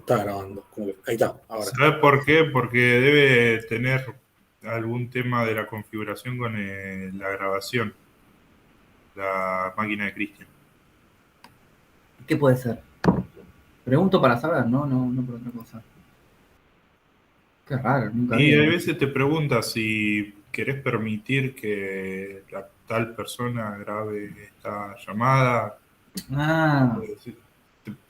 está grabando. Ahí está, ahora. ¿Sabes por qué? Porque debe tener algún tema de la configuración con la grabación, la máquina de Cristian. ¿Qué puede ser? Pregunto para saber, no por otra cosa. Qué raro, nunca Y vi. a veces te pregunta si querés permitir que la tal persona grabe esta llamada. Ah,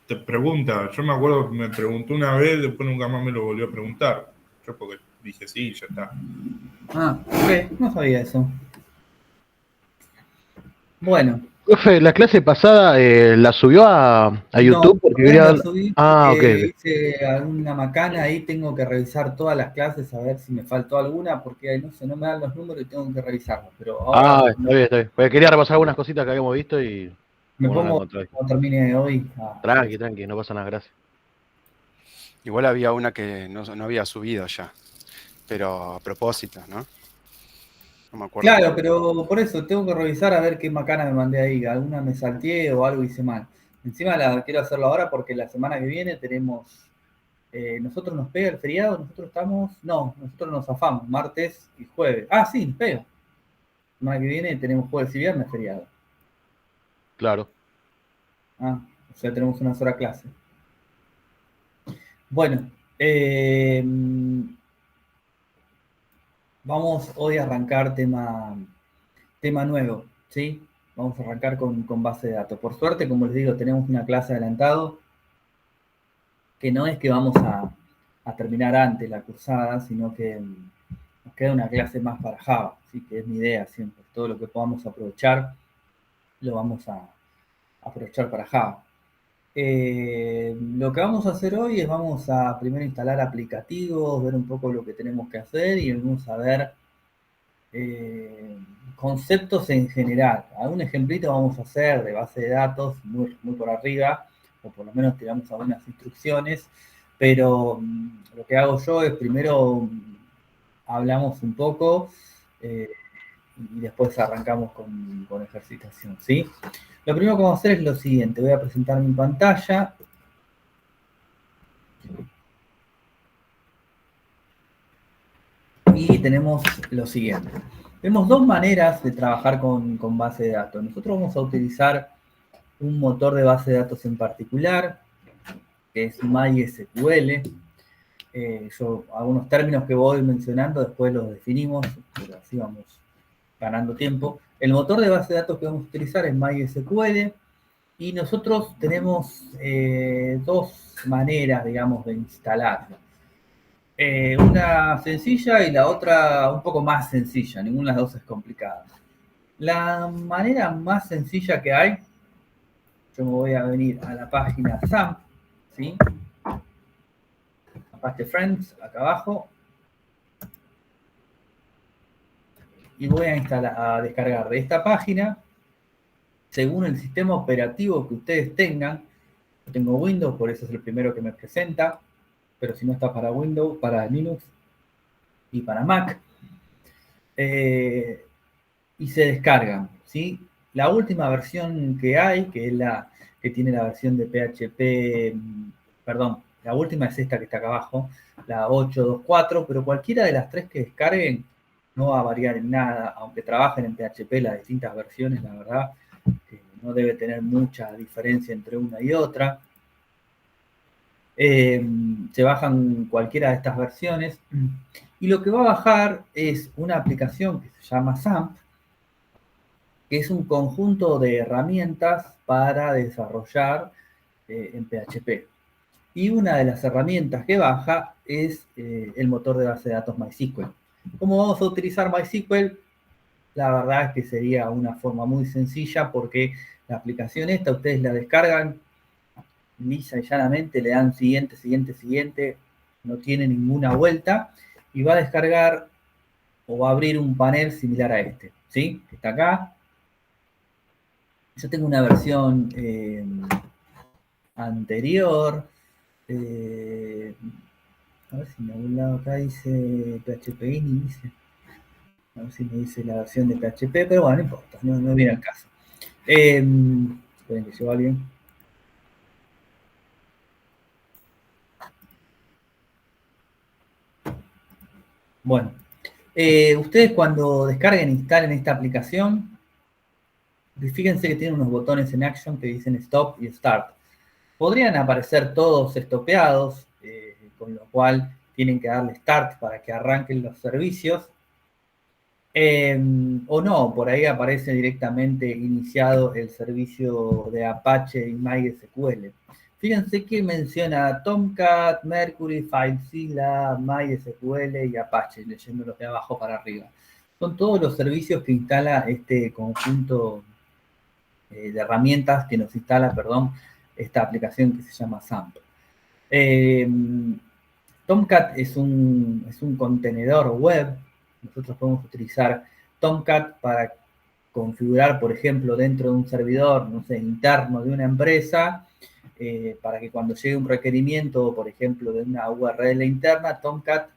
Te pregunta, yo me acuerdo que me preguntó una vez, después nunca más me lo volvió a preguntar. Yo porque dije sí, ya está. ok, no sabía eso. Bueno. Profe, la clase pasada la subió a YouTube No, porque todavía quería. no la subí Ah, ok. porque hice alguna macana ahí, tengo que revisar todas las clases a ver si me faltó alguna, porque no sé, no me dan los números y tengo que revisarlos, pero ahora Está bien, está bien. Porque quería repasar algunas cositas que habíamos visto y me como no la pongo encontré. cuando termine hoy. Tranqui, no pasa nada, gracias. Igual había una que no había subido ya, pero a propósito, ¿no? No me acuerdo. Claro, pero por eso tengo que revisar a ver qué macana me mandé ahí, alguna me salteé o algo hice mal. Encima quiero hacerlo ahora porque la semana que viene tenemos, nosotros nos pega el feriado, nosotros nos zafamos, martes y jueves. Ah, sí, nos pega. La semana que viene tenemos jueves y viernes feriado. Claro. Ah, o sea, tenemos una sola clase. Bueno, vamos hoy a arrancar tema nuevo, ¿sí? Vamos a arrancar con base de datos. Por suerte, como les digo, tenemos una clase adelantado, que no es que vamos a terminar antes la cursada, sino que nos queda una clase más para Java, ¿sí? Que es mi idea siempre. Todo lo que podamos aprovechar, lo vamos a aprovechar para Java. Lo que vamos a hacer hoy es vamos a primero instalar aplicativos, ver un poco lo que tenemos que hacer y vamos a ver conceptos en general. Algún ejemplito vamos a hacer de base de datos muy por arriba, o por lo menos tiramos algunas instrucciones, pero lo que hago yo es primero hablamos un poco y después arrancamos con ejercitación, ¿sí? Lo primero que vamos a hacer es lo siguiente, voy a presentar mi pantalla. Y tenemos lo siguiente. Tenemos dos maneras de trabajar con base de datos. Nosotros vamos a utilizar un motor de base de datos en particular, que es MySQL. Algunos términos que voy mencionando, después los definimos, pero así vamos ganando tiempo. El motor de base de datos que vamos a utilizar es MySQL y nosotros tenemos dos maneras, digamos, de instalarlo. Una sencilla y la otra un poco más sencilla, ninguna de las dos es complicada. La manera más sencilla que hay, yo me voy a venir a la página SAMP, ¿sí? Apache Friends, acá abajo, y voy a descargar de esta página, según el sistema operativo que ustedes tengan. Yo tengo Windows, por eso es el primero que me presenta, pero si no está para Windows, para Linux y para Mac. Y se descargan, ¿sí? La última versión que hay, que es la que tiene la versión de PHP, perdón, la última es esta que está acá abajo, la 8.2.4, pero cualquiera de las tres que descarguen no va a variar en nada, aunque trabajen en PHP las distintas versiones, la verdad, no debe tener mucha diferencia entre una y otra. Se bajan cualquiera de estas versiones y lo que va a bajar es una aplicación que se llama SAMP, que es un conjunto de herramientas para desarrollar en PHP. Y una de las herramientas que baja es el motor de base de datos MySQL. ¿Cómo vamos a utilizar MySQL? La verdad es que sería una forma muy sencilla porque la aplicación esta ustedes la descargan lisa y llanamente, le dan siguiente, siguiente, siguiente, no tiene ninguna vuelta y va a descargar o va a abrir un panel similar a este, ¿sí? Que está acá. Yo tengo una versión anterior. A ver si en algún lado acá dice PHP INI, dice. A ver si me dice la versión de PHP, pero bueno, no importa, no viene al caso. Esperen que llegó alguien. Bueno, ustedes cuando descarguen e instalen esta aplicación, fíjense que tiene unos botones en Action que dicen Stop y Start. Podrían aparecer todos estopeados, con lo cual tienen que darle Start para que arranquen los servicios. O no, por ahí aparece directamente iniciado el servicio de Apache y MySQL. Fíjense que menciona Tomcat, Mercury, FileZilla, MySQL y Apache, leyéndolos de abajo para arriba. Son todos los servicios que instala este conjunto de herramientas que nos instala, esta aplicación que se llama SAMP. Tomcat es un contenedor web. Nosotros podemos utilizar Tomcat para configurar, por ejemplo, dentro de un servidor, no sé, interno de una empresa, para que cuando llegue un requerimiento, por ejemplo, de una URL interna, Tomcat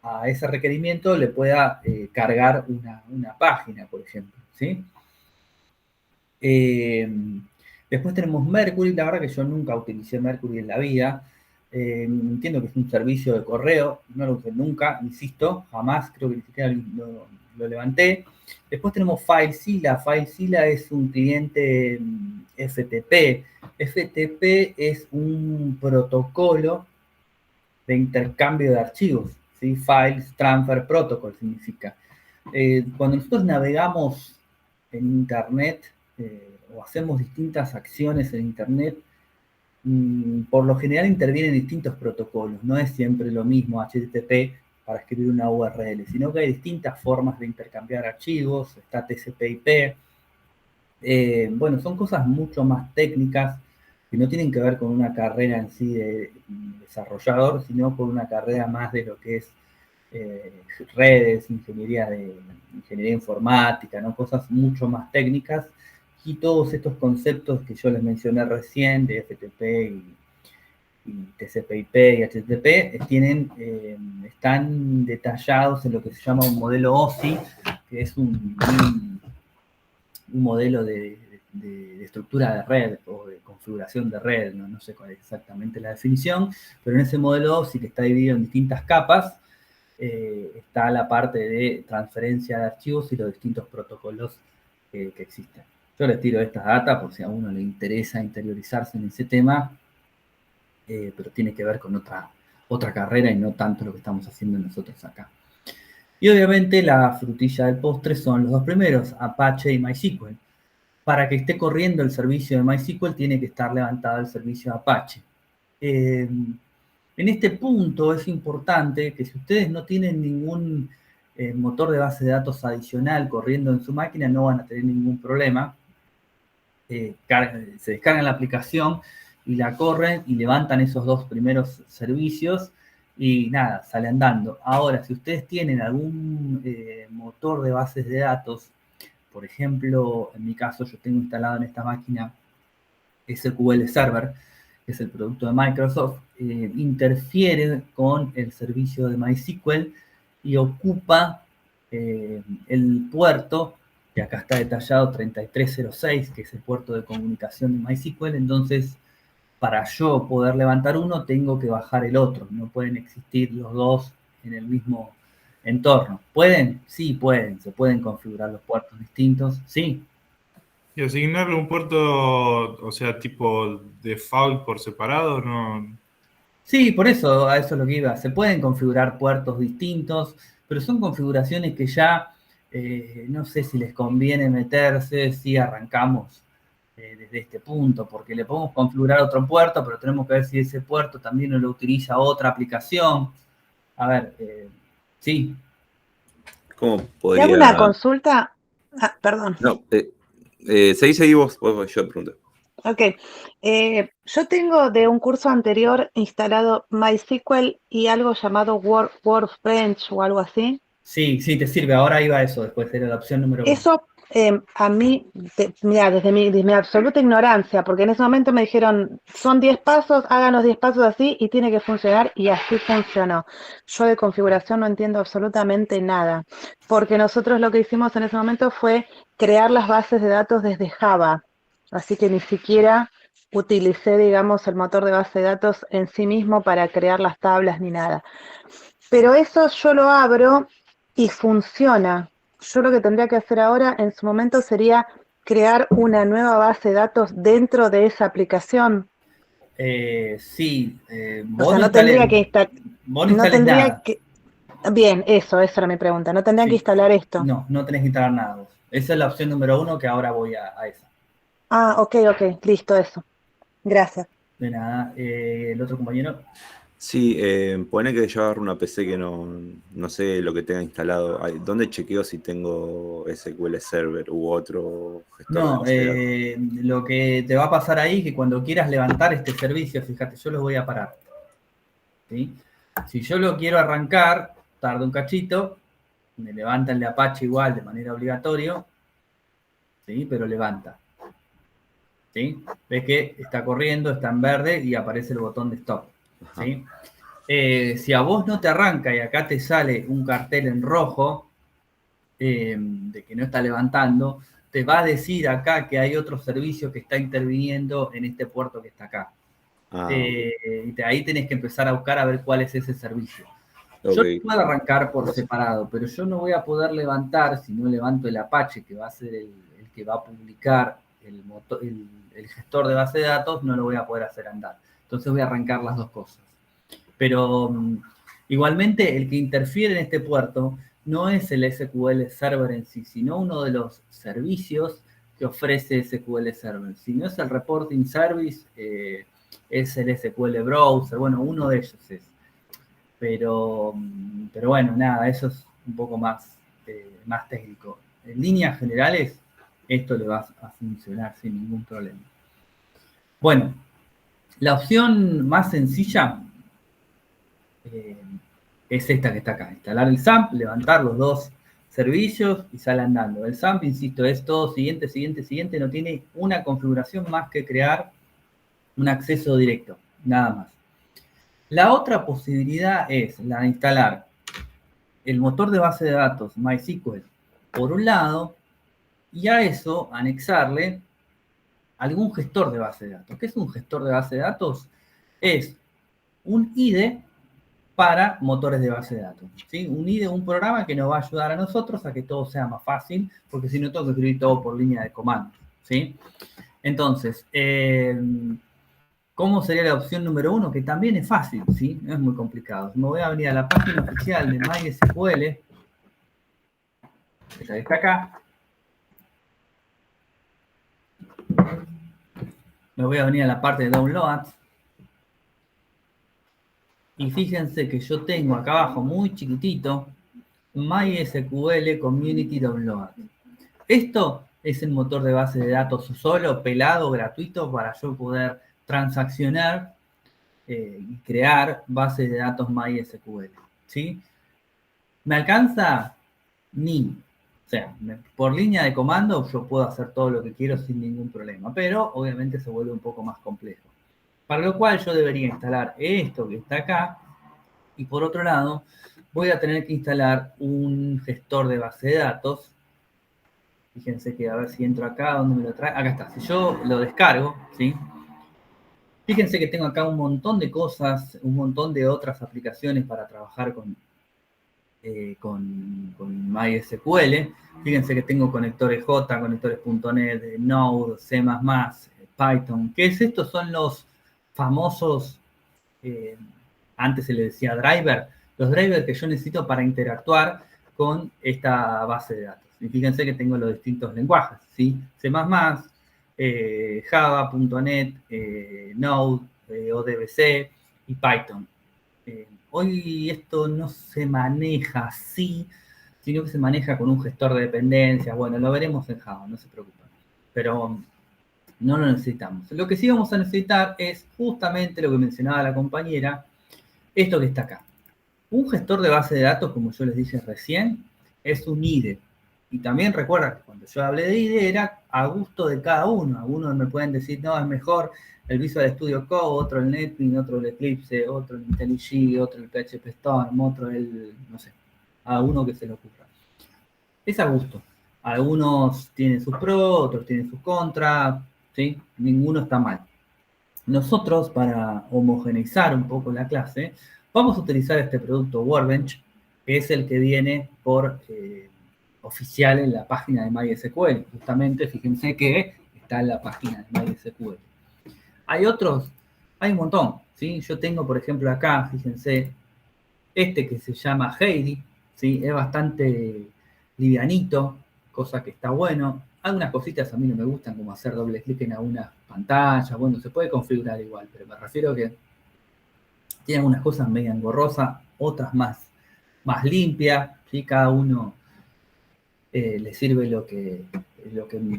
a ese requerimiento le pueda cargar una página, por ejemplo, ¿sí? Después tenemos Mercury. La verdad que yo nunca utilicé Mercury en la vida. Entiendo que es un servicio de correo, no lo usé nunca, insisto, jamás, creo que ni siquiera lo levanté. Después tenemos FileZilla. FileZilla es un cliente FTP. FTP es un protocolo de intercambio de archivos, ¿sí? Files Transfer Protocol significa. Cuando nosotros navegamos en Internet o hacemos distintas acciones en Internet, por lo general intervienen distintos protocolos. No es siempre lo mismo HTTP para escribir una URL, sino que hay distintas formas de intercambiar archivos. Está TCP/IP. Bueno, son cosas mucho más técnicas que no tienen que ver con una carrera en sí de desarrollador, sino con una carrera más de lo que es redes, ingeniería informática, ¿no? Cosas mucho más técnicas. Y todos estos conceptos que yo les mencioné recién, de FTP y TCP/IP y HTTP, están detallados en lo que se llama un modelo OSI, que es un modelo de estructura de red o de configuración de red, no sé cuál es exactamente la definición, pero en ese modelo OSI, que está dividido en distintas capas, está la parte de transferencia de archivos y los distintos protocolos que existen. Yo les tiro estas datas por si a uno le interesa interiorizarse en ese tema, pero tiene que ver con otra carrera y no tanto lo que estamos haciendo nosotros acá. Y obviamente la frutilla del postre son los dos primeros, Apache y MySQL. Para que esté corriendo el servicio de MySQL tiene que estar levantado el servicio de Apache. En este punto es importante que si ustedes no tienen ningún motor de base de datos adicional corriendo en su máquina, no van a tener ningún problema. Se descargan la aplicación y la corren y levantan esos dos primeros servicios y nada, sale andando. Ahora, si ustedes tienen algún motor de bases de datos, por ejemplo, en mi caso yo tengo instalado en esta máquina SQL Server, que es el producto de Microsoft, interfiere con el servicio de MySQL y ocupa el puerto, que acá está detallado 3306, que es el puerto de comunicación de MySQL. Entonces, para yo poder levantar uno, tengo que bajar el otro. No pueden existir los dos en el mismo entorno. ¿Pueden? Sí, pueden. Se pueden configurar los puertos distintos. Sí. ¿Y asignarle un puerto, o sea, tipo default por separado? No. Sí, por eso, a eso es lo que iba. Se pueden configurar puertos distintos, pero son configuraciones que ya no sé si les conviene meterse si arrancamos desde este punto, porque le podemos configurar otro puerto, pero tenemos que ver si ese puerto también lo utiliza otra aplicación. A ver, sí. ¿Cómo ¿Te podría...? hago una consulta? Ah, perdón. No, seguí vos, yo pregunto. Ok. Yo tengo de un curso anterior instalado MySQL y algo llamado Workbench o algo así. Sí, te sirve. Ahora iba eso, después era la opción número 1. Eso a mí, mira, desde mi absoluta ignorancia, porque en ese momento me dijeron, son 10 pasos, hagan los 10 pasos así y tiene que funcionar, y así funcionó. Yo de configuración no entiendo absolutamente nada, porque nosotros lo que hicimos en ese momento fue crear las bases de datos desde Java, así que ni siquiera utilicé, digamos, el motor de base de datos en sí mismo para crear las tablas ni nada. pero eso yo lo abro y funciona. Yo lo que tendría que hacer ahora en su momento sería crear una nueva base de datos dentro de esa aplicación. Sí, O vos sea, no no tendría que vos no instales nada. Bien, esa era mi pregunta. No tendrían que Sí. instalar esto. No tenés que instalar nada vos. Esa es la opción número 1 que ahora voy a esa. Ah, ok, listo, eso. Gracias. De nada. El otro compañero. Sí, pone que yo agarro una PC que no sé lo que tenga instalado. ¿Dónde chequeo si tengo SQL Server u otro gestor de No, base de datos? lo que te va a pasar ahí es que cuando quieras levantar este servicio, fíjate, yo los voy a parar. ¿Sí? Si yo lo quiero arrancar, tarda un cachito, me levanta el de Apache igual de manera obligatoria, ¿sí? Pero levanta. ¿Sí? Ves que está corriendo, está en verde y aparece el botón de stop. ¿Sí? Si a vos no te arranca y acá te sale un cartel en rojo de que no está levantando, te va a decir acá que hay otro servicio que está interviniendo en este puerto que está acá. Y ahí tenés que empezar a buscar a ver cuál es ese servicio. Yo lo puedo arrancar por separado, pero yo no voy a poder levantar si no levanto el Apache, que va a ser el que va a publicar el gestor de base de datos, no lo voy a poder hacer andar. Entonces voy a arrancar las dos cosas. Pero igualmente el que interfiere en este puerto no es el SQL Server en sí, sino uno de los servicios que ofrece SQL Server. Si no es el Reporting Service, es el SQL Browser, bueno, uno de ellos es. Pero bueno, nada, eso es un poco más técnico. En líneas generales, esto le va a funcionar sin ningún problema. Bueno, la opción más sencilla es esta que está acá. Instalar el SAMP, levantar los dos servicios y sale andando. El SAMP, insisto, es todo siguiente, no tiene una configuración más que crear un acceso directo, nada más. La otra posibilidad es la de instalar el motor de base de datos MySQL por un lado y a eso anexarle algún gestor de base de datos. ¿Qué es un gestor de base de datos? Es un IDE para motores de base de datos. ¿Sí? Un IDE, un programa que nos va a ayudar a nosotros a que todo sea más fácil, porque si no tengo que escribir todo por línea de comandos. ¿Sí? Entonces, ¿cómo sería la opción número 1? Que también es fácil, ¿sí? No es muy complicado. Me voy a venir a la página oficial de MySQL, que está acá. Me voy a venir a la parte de Downloads. Y fíjense que yo tengo acá abajo, muy chiquitito, MySQL Community Download. Esto es el motor de base de datos solo, pelado, gratuito, para yo poder transaccionar y crear bases de datos MySQL. ¿Sí? ¿Me alcanza? Ni. O sea, por línea de comando yo puedo hacer todo lo que quiero sin ningún problema, pero obviamente se vuelve un poco más complejo. Para lo cual yo debería instalar esto que está acá y por otro lado voy a tener que instalar un gestor de base de datos. Fíjense que a ver si entro acá, ¿dónde me lo trae? Acá está. Si yo lo descargo, ¿sí? Fíjense que tengo acá un montón de cosas, un montón de otras aplicaciones para trabajar con MySQL. Fíjense que tengo conectores J, conectores.NET, Node, C++, Python. ¿Qué es esto? Son los famosos, antes se le decía driver, los drivers que yo necesito para interactuar con esta base de datos. Y fíjense que tengo los distintos lenguajes, ¿sí? C++, Java, .NET, Node, ODBC y Python. Hoy esto no se maneja así, sino que se maneja con un gestor de dependencias. Bueno, lo veremos en Java, no se preocupen. Pero no lo necesitamos. Lo que sí vamos a necesitar es justamente lo que mencionaba la compañera, esto que está acá. Un gestor de base de datos, como yo les dije recién, es un IDE. Y también recuerda que cuando yo hablé de IDE era a gusto de cada uno. Algunos me pueden decir, no, es mejor el Visual Studio Code, otro el NetBeans, otro el Eclipse, otro el IntelliJ, otro el PHP Storm, otro el, no sé, a uno que se le ocurra. Es a gusto. Algunos tienen sus pros, otros tienen sus contras, ¿sí? Ninguno está mal. Nosotros, para homogeneizar un poco la clase, vamos a utilizar este producto Workbench, que es el que viene por oficial en la página de MySQL. Justamente, fíjense que está en la página de MySQL. Hay otros, hay un montón, ¿sí? Yo tengo, por ejemplo, acá, fíjense, este que se llama Heidi, ¿sí? Es bastante livianito, cosa que está bueno. Algunas cositas a mí no me gustan, como hacer doble clic en algunas pantallas. Bueno, se puede configurar igual, pero me refiero a que tiene algunas cosas medio engorrosas, otras más limpias, ¿sí? Cada uno le sirve lo que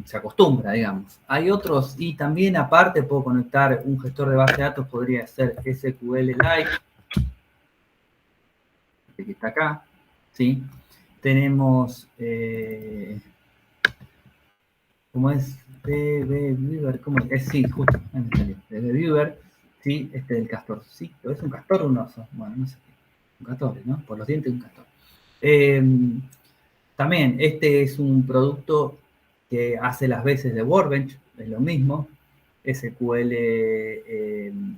se acostumbra, digamos. Hay otros, y también aparte puedo conectar un gestor de base de datos, podría ser SQLite, que está acá, ¿sí? Tenemos, ¿cómo es? DBViewer, ¿cómo es? Sí, justo, ahí me salió. DBViewer, ¿sí? Este del castorcito, ¿es un castor o un oso? Bueno, no sé qué. Un castor, ¿no? Por los dientes un castor. También, este es un producto que hace las veces de Workbench, es lo mismo. SQL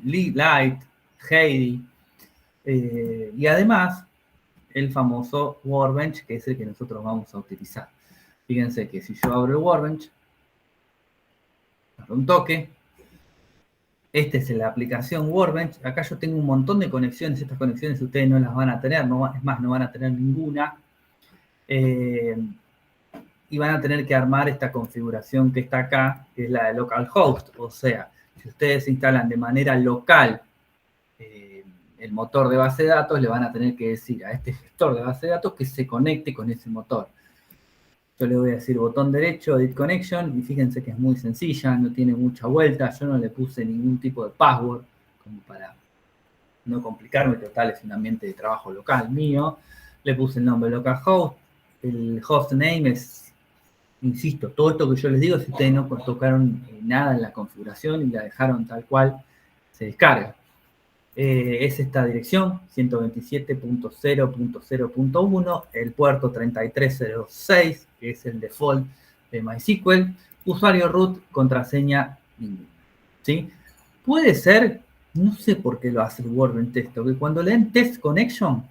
Lite, Heidi. Y además, el famoso Workbench, que es el que nosotros vamos a utilizar. Fíjense que si yo abro el Workbench, abro un toque, esta es la aplicación Workbench. Acá yo tengo un montón de conexiones. Estas conexiones ustedes no las van a tener, es más, no van a tener ninguna. Y van a tener que armar esta configuración que está acá, que es la de localhost. O sea, si ustedes instalan de manera local el motor de base de datos, le van a tener que decir a este gestor de base de datos que se conecte con ese motor. Yo le voy a decir botón derecho, Edit Connection, y fíjense que es muy sencilla, no tiene mucha vuelta. Yo no le puse ningún tipo de password, como para no complicarme, total, es un ambiente de trabajo local mío. Le puse el nombre localhost, el hostname es, insisto, todo esto que yo les digo, si ustedes no tocaron nada en la configuración y la dejaron tal cual, se descarga. Es esta dirección, 127.0.0.1, el puerto 3306, que es el default de MySQL, usuario root, contraseña ninguna. ¿Sí? Puede ser, no sé por qué lo hace el Workbench esto, que cuando le den test connection,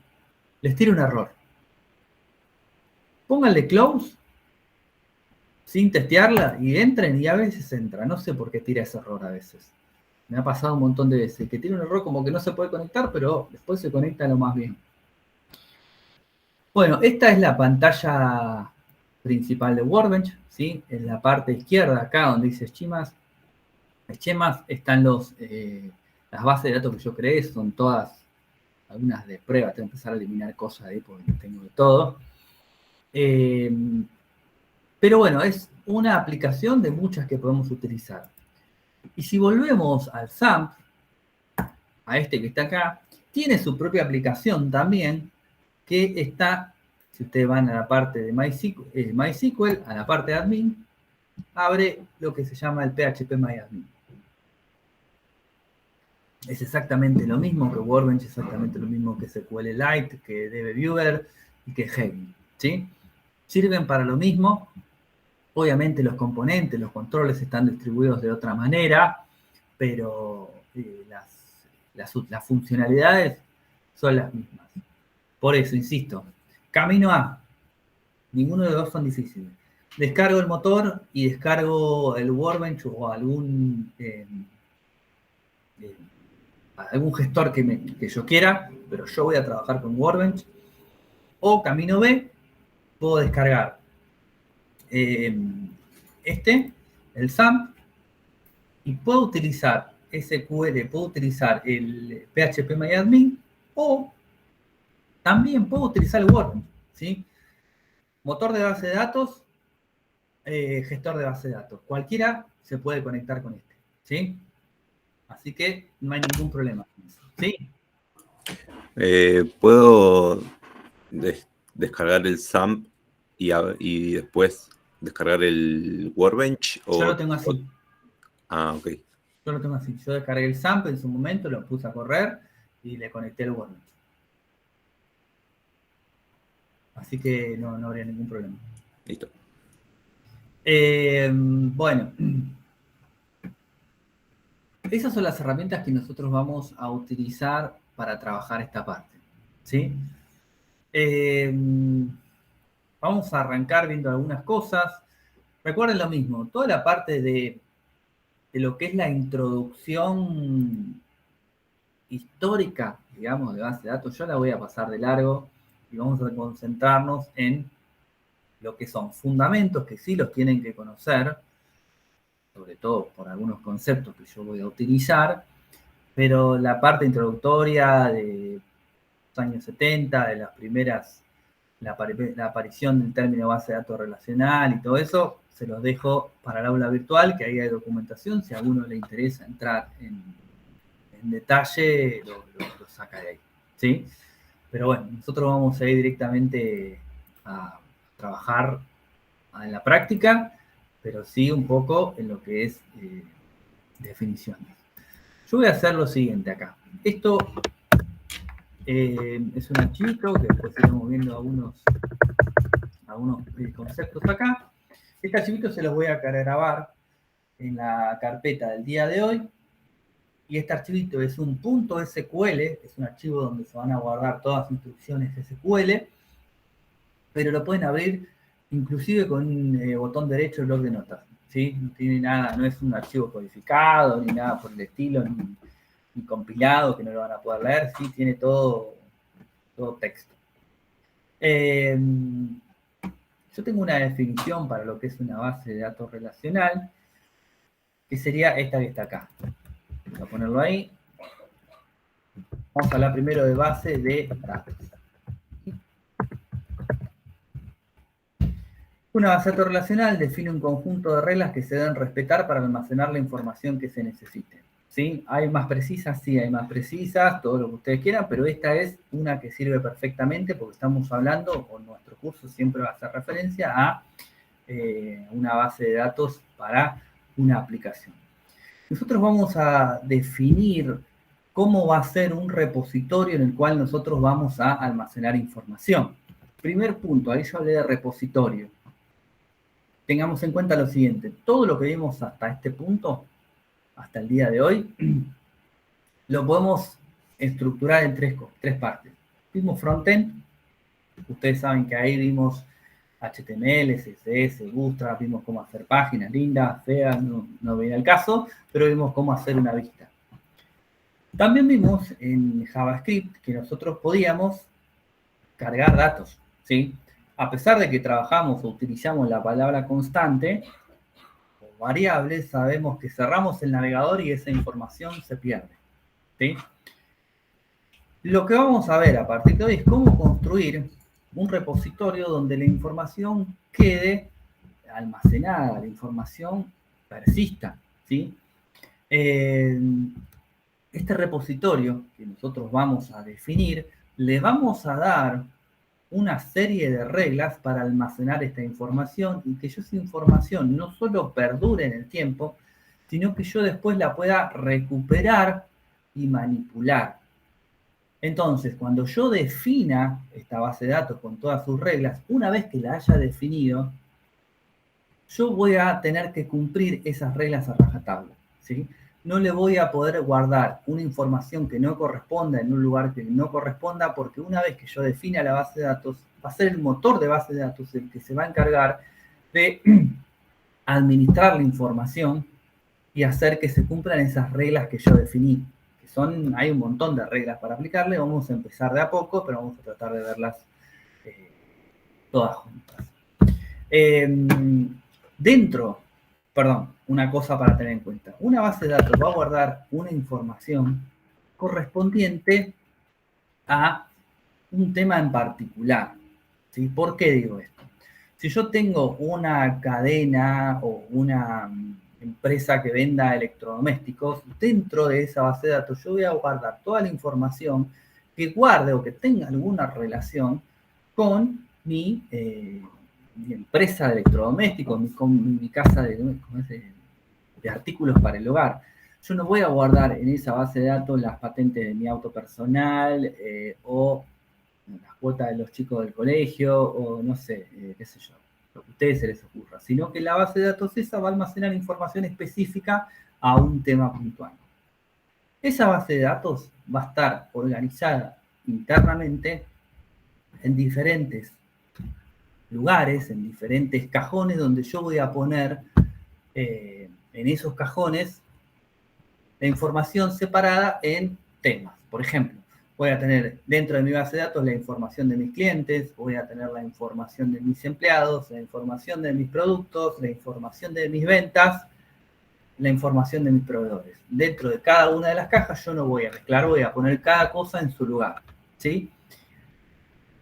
les tira un error. Pónganle close, sin testearla, y entren, y a veces entra. No sé por qué tira ese error a veces. Me ha pasado un montón de veces, que tiene un error como que no se puede conectar, pero después se conecta lo más bien. Bueno, esta es la pantalla principal de Workbench, ¿sí? En la parte izquierda, acá donde dice Schemas, están las bases de datos que yo creé, son todas, algunas de prueba, tengo que empezar a eliminar cosas ahí porque tengo de todo. Pero bueno, es una aplicación de muchas que podemos utilizar. Y si volvemos al SAMP, a este que está acá, tiene su propia aplicación también, que está, si ustedes van a la parte de MySQL, a la parte de admin, abre lo que se llama el PHPMyAdmin. Es exactamente lo mismo que Workbench, exactamente lo mismo que SQLite, que DBViewer y que Heavy, ¿sí? Sirven para lo mismo. Obviamente los componentes, los controles están distribuidos de otra manera, pero las funcionalidades son las mismas. Por eso, insisto, camino A, ninguno de los dos son difíciles. Descargo el motor y descargo el Workbench o algún gestor que yo quiera, pero yo voy a trabajar con Workbench. O camino B, puedo descargar el SAMP, y puedo utilizar SQL, puedo utilizar el PHPMyAdmin, o también puedo utilizar el Workbench, ¿sí? Motor de base de datos, gestor de base de datos. Cualquiera se puede conectar con este, ¿sí? Así que no hay ningún problema, ¿sí? ¿Puedo descargar el SAMP y después descargar el Workbench? Yo lo tengo así. Ah, ok. Yo lo tengo así. Yo descargué el SAMP en su momento, lo puse a correr y le conecté el Workbench. Así que no habría ningún problema. Listo. Bueno. Esas son las herramientas que nosotros vamos a utilizar para trabajar esta parte, ¿sí? Vamos a arrancar viendo algunas cosas. Recuerden lo mismo, toda la parte de lo que es la introducción histórica, digamos, de base de datos, yo la voy a pasar de largo y vamos a concentrarnos en lo que son fundamentos, que sí los tienen que conocer, sobre todo por algunos conceptos que yo voy a utilizar, pero la parte introductoria de los años 70, de las primeras, la aparición del término base de datos relacional y todo eso, se los dejo para el aula virtual, que ahí hay documentación, si a alguno le interesa entrar en detalle, lo saca de ahí, ¿sí? Pero bueno, nosotros vamos a ir directamente a trabajar en la práctica, pero sí un poco en lo que es definiciones. Yo voy a hacer lo siguiente acá. Esto es un archivito que después iremos viendo algunos conceptos acá. Este archivito se los voy a grabar en la carpeta del día de hoy. Y este archivito es un .sql, es un archivo donde se van a guardar todas las instrucciones SQL, pero lo pueden abrir inclusive con un botón derecho del bloc de notas, ¿sí? No tiene nada, no es un archivo codificado, ni nada por el estilo, ni compilado, que no lo van a poder leer, sí, tiene todo texto. Yo tengo una definición para lo que es una base de datos relacional, que sería esta que está acá. Voy a ponerlo ahí. Vamos a hablar primero de base de datos. Una base de datos relacional define un conjunto de reglas que se deben respetar para almacenar la información que se necesite, ¿sí? ¿Hay más precisas? Sí, hay más precisas, todo lo que ustedes quieran, pero esta es una que sirve perfectamente porque estamos hablando, o nuestro curso siempre va a hacer referencia a una base de datos para una aplicación. Nosotros vamos a definir cómo va a ser un repositorio en el cual nosotros vamos a almacenar información. Primer punto, ahí yo hablé de repositorio. Tengamos en cuenta lo siguiente, todo lo que vimos hasta este punto, hasta el día de hoy, lo podemos estructurar en tres partes. Vimos frontend, ustedes saben que ahí vimos HTML, CSS, Bootstrap, vimos cómo hacer páginas lindas, feas, no viene al caso, pero vimos cómo hacer una vista. También vimos en JavaScript que nosotros podíamos cargar datos, ¿sí? A pesar de que trabajamos o utilizamos la palabra constante o variable, sabemos que cerramos el navegador y esa información se pierde, ¿sí? Lo que vamos a ver a partir de hoy es cómo construir un repositorio donde la información quede almacenada, la información persista, ¿sí? Este repositorio que nosotros vamos a definir, le vamos a dar una serie de reglas para almacenar esta información y que esa información no solo perdure en el tiempo, sino que yo después la pueda recuperar y manipular. Entonces, cuando yo defina esta base de datos con todas sus reglas, una vez que la haya definido, yo voy a tener que cumplir esas reglas a rajatabla, ¿sí? No le voy a poder guardar una información que no corresponda en un lugar que no corresponda, porque una vez que yo defina la base de datos, va a ser el motor de base de datos el que se va a encargar de administrar la información y hacer que se cumplan esas reglas que yo definí. Hay un montón de reglas para aplicarle, vamos a empezar de a poco, pero vamos a tratar de verlas todas juntas. Una cosa para tener en cuenta. Una base de datos va a guardar una información correspondiente a un tema en particular, ¿sí? ¿Por qué digo esto? Si yo tengo una cadena o una empresa que venda electrodomésticos, dentro de esa base de datos yo voy a guardar toda la información que guarde o que tenga alguna relación con mi empresa de electrodomésticos, con mi casa de artículos para el hogar. Yo no voy a guardar en esa base de datos las patentes de mi auto personal o las cuotas de los chicos del colegio o no sé, qué sé yo, lo que a ustedes se les ocurra, sino que la base de datos esa va a almacenar información específica a un tema puntual. Esa base de datos va a estar organizada internamente en diferentes lugares, en diferentes cajones, donde yo voy a poner en esos cajones la información separada en temas. Por ejemplo, voy a tener dentro de mi base de datos la información de mis clientes, voy a tener la información de mis empleados, la información de mis productos, la información de mis ventas, la información de mis proveedores. Dentro de cada una de las cajas yo no voy a mezclar, voy a poner cada cosa en su lugar, ¿sí?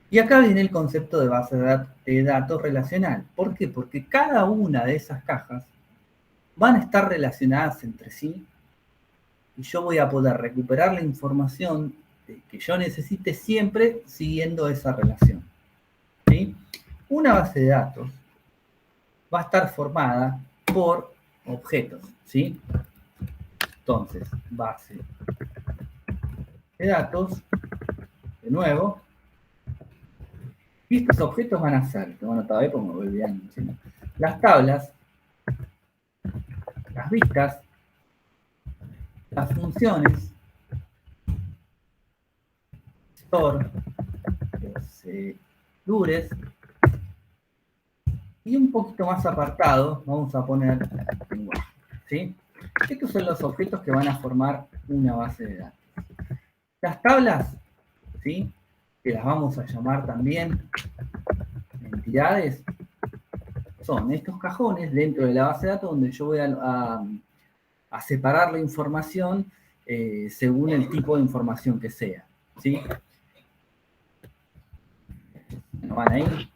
Y acá viene el concepto de base de datos relacional. ¿Por qué? Porque cada una de esas cajas van a estar relacionadas entre sí y yo voy a poder recuperar la información que yo necesite siempre siguiendo esa relación, ¿sí? Una base de datos va a estar formada por objetos, ¿sí? Entonces, base de datos, de nuevo, y estos objetos van a ser, tengo anotado ahí porque me voy olvidando, ¿sí? Las tablas, las vistas, las funciones, store, procedures, y un poquito más apartado vamos a poner lenguaje, ¿sí? Estos son los objetos que van a formar una base de datos. Las tablas, ¿sí?, que las vamos a llamar también entidades, son estos cajones dentro de la base de datos donde yo voy a separar la información según el tipo de información que sea, ¿sí? ¿No van ahí?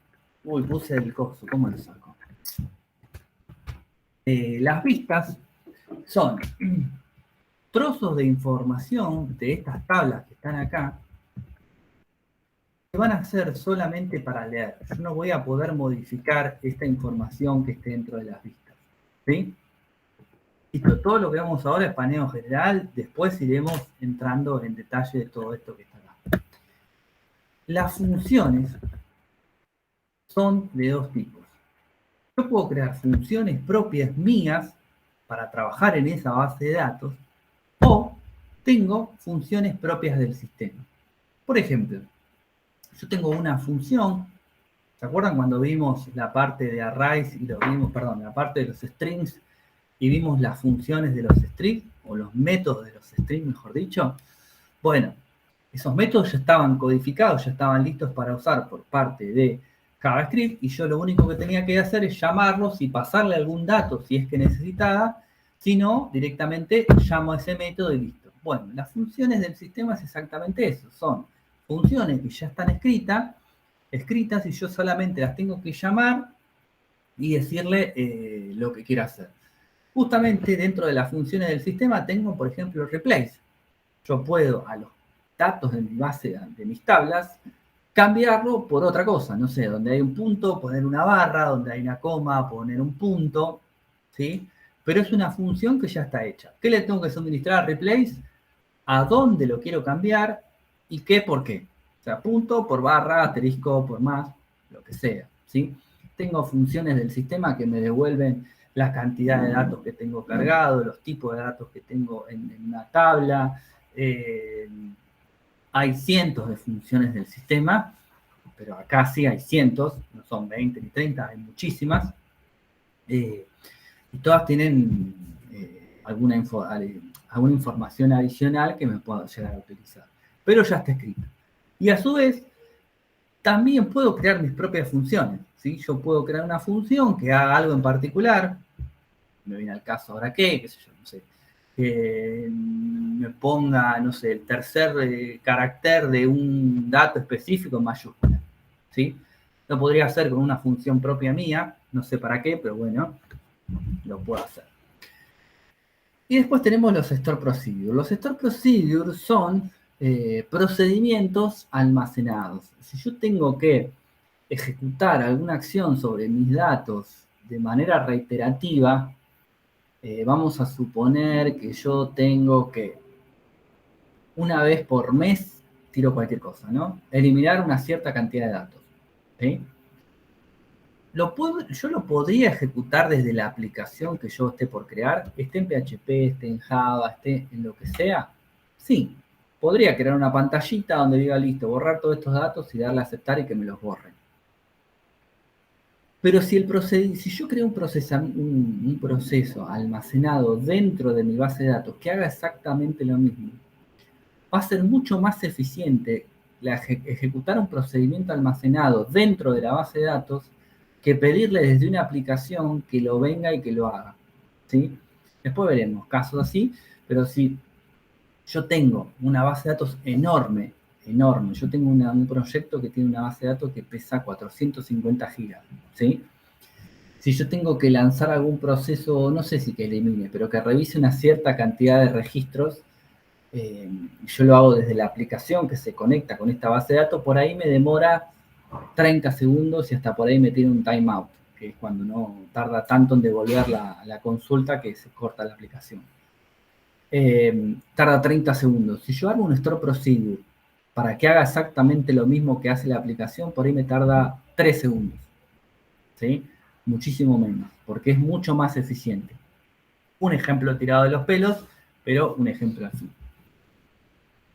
Uy, puse el coso, ¿cómo lo saco? Las vistas son trozos de información de estas tablas que están acá, que van a ser solamente para leer. Yo no voy a poder modificar esta información que esté dentro de las vistas, ¿sí? Listo, todo lo que vemos ahora es paneo general, después iremos entrando en detalle de todo esto que está acá. Las funciones son de dos tipos. Yo puedo crear funciones propias mías para trabajar en esa base de datos, o tengo funciones propias del sistema. Por ejemplo, yo tengo una función, ¿se acuerdan cuando vimos la parte de arrays y la parte de los strings y vimos las funciones de los strings, o los métodos de los strings, mejor dicho? Bueno, esos métodos ya estaban codificados, ya estaban listos para usar por parte de JavaScript, y yo lo único que tenía que hacer es llamarlos y pasarle algún dato si es que necesitaba, si no, directamente llamo a ese método y listo. Bueno, las funciones del sistema es exactamente eso, son funciones que ya están escritas y yo solamente las tengo que llamar y decirle lo que quiero hacer. Justamente dentro de las funciones del sistema tengo, por ejemplo, replace. Yo puedo a los datos de mi base, de mis tablas, cambiarlo por otra cosa, no sé, donde hay un punto, poner una barra, donde hay una coma, poner un punto, ¿sí? Pero es una función que ya está hecha. ¿Qué le tengo que suministrar a replace? ¿A dónde lo quiero cambiar? ¿Y qué por qué? O sea, punto por barra, asterisco por más, lo que sea, ¿sí? Tengo funciones del sistema que me devuelven la cantidad de datos que tengo cargado, los tipos de datos que tengo en una tabla. Hay cientos de funciones del sistema, pero acá sí hay cientos, no son 20 ni 30, hay muchísimas. Y todas tienen alguna información adicional que me puedo llegar a utilizar. Pero ya está escrito. Y a su vez, también puedo crear mis propias funciones, ¿sí? Yo puedo crear una función que haga algo en particular. Me viene al caso ahora qué sé yo, no sé. Que me ponga, no sé, el tercer carácter de un dato específico en mayúscula, ¿sí? Lo podría hacer con una función propia mía, no sé para qué, pero bueno, lo puedo hacer. Y después tenemos los store procedures. Los store procedures son procedimientos almacenados. Si yo tengo que ejecutar alguna acción sobre mis datos de manera reiterativa, vamos a suponer que yo tengo que una vez por mes, tiro cualquier cosa, ¿no? Eliminar una cierta cantidad de datos, ¿sí? Yo lo podría ejecutar desde la aplicación que yo esté por crear, esté en PHP, esté en Java, esté en lo que sea. Sí, podría crear una pantallita donde diga, listo, borrar todos estos datos y darle a aceptar y que me los borren. Pero si yo creo un proceso almacenado dentro de mi base de datos que haga exactamente lo mismo, va a ser mucho más eficiente ejecutar un procedimiento almacenado dentro de la base de datos que pedirle desde una aplicación que lo venga y que lo haga, ¿sí? Después veremos casos así, pero si yo tengo una base de datos enorme, yo tengo un proyecto que tiene una base de datos que pesa 450 gigas, ¿sí? Si yo tengo que lanzar algún proceso, no sé si que elimine, pero que revise una cierta cantidad de registros, yo lo hago desde la aplicación que se conecta con esta base de datos, por ahí me demora 30 segundos y hasta por ahí me tiene un timeout, que es cuando no tarda tanto en devolver la consulta que se corta la aplicación. Tarda 30 segundos. Si yo hago un store procedure para que haga exactamente lo mismo que hace la aplicación, por ahí me tarda 3 segundos. ¿Sí? Muchísimo menos, porque es mucho más eficiente. Un ejemplo tirado de los pelos, pero un ejemplo así.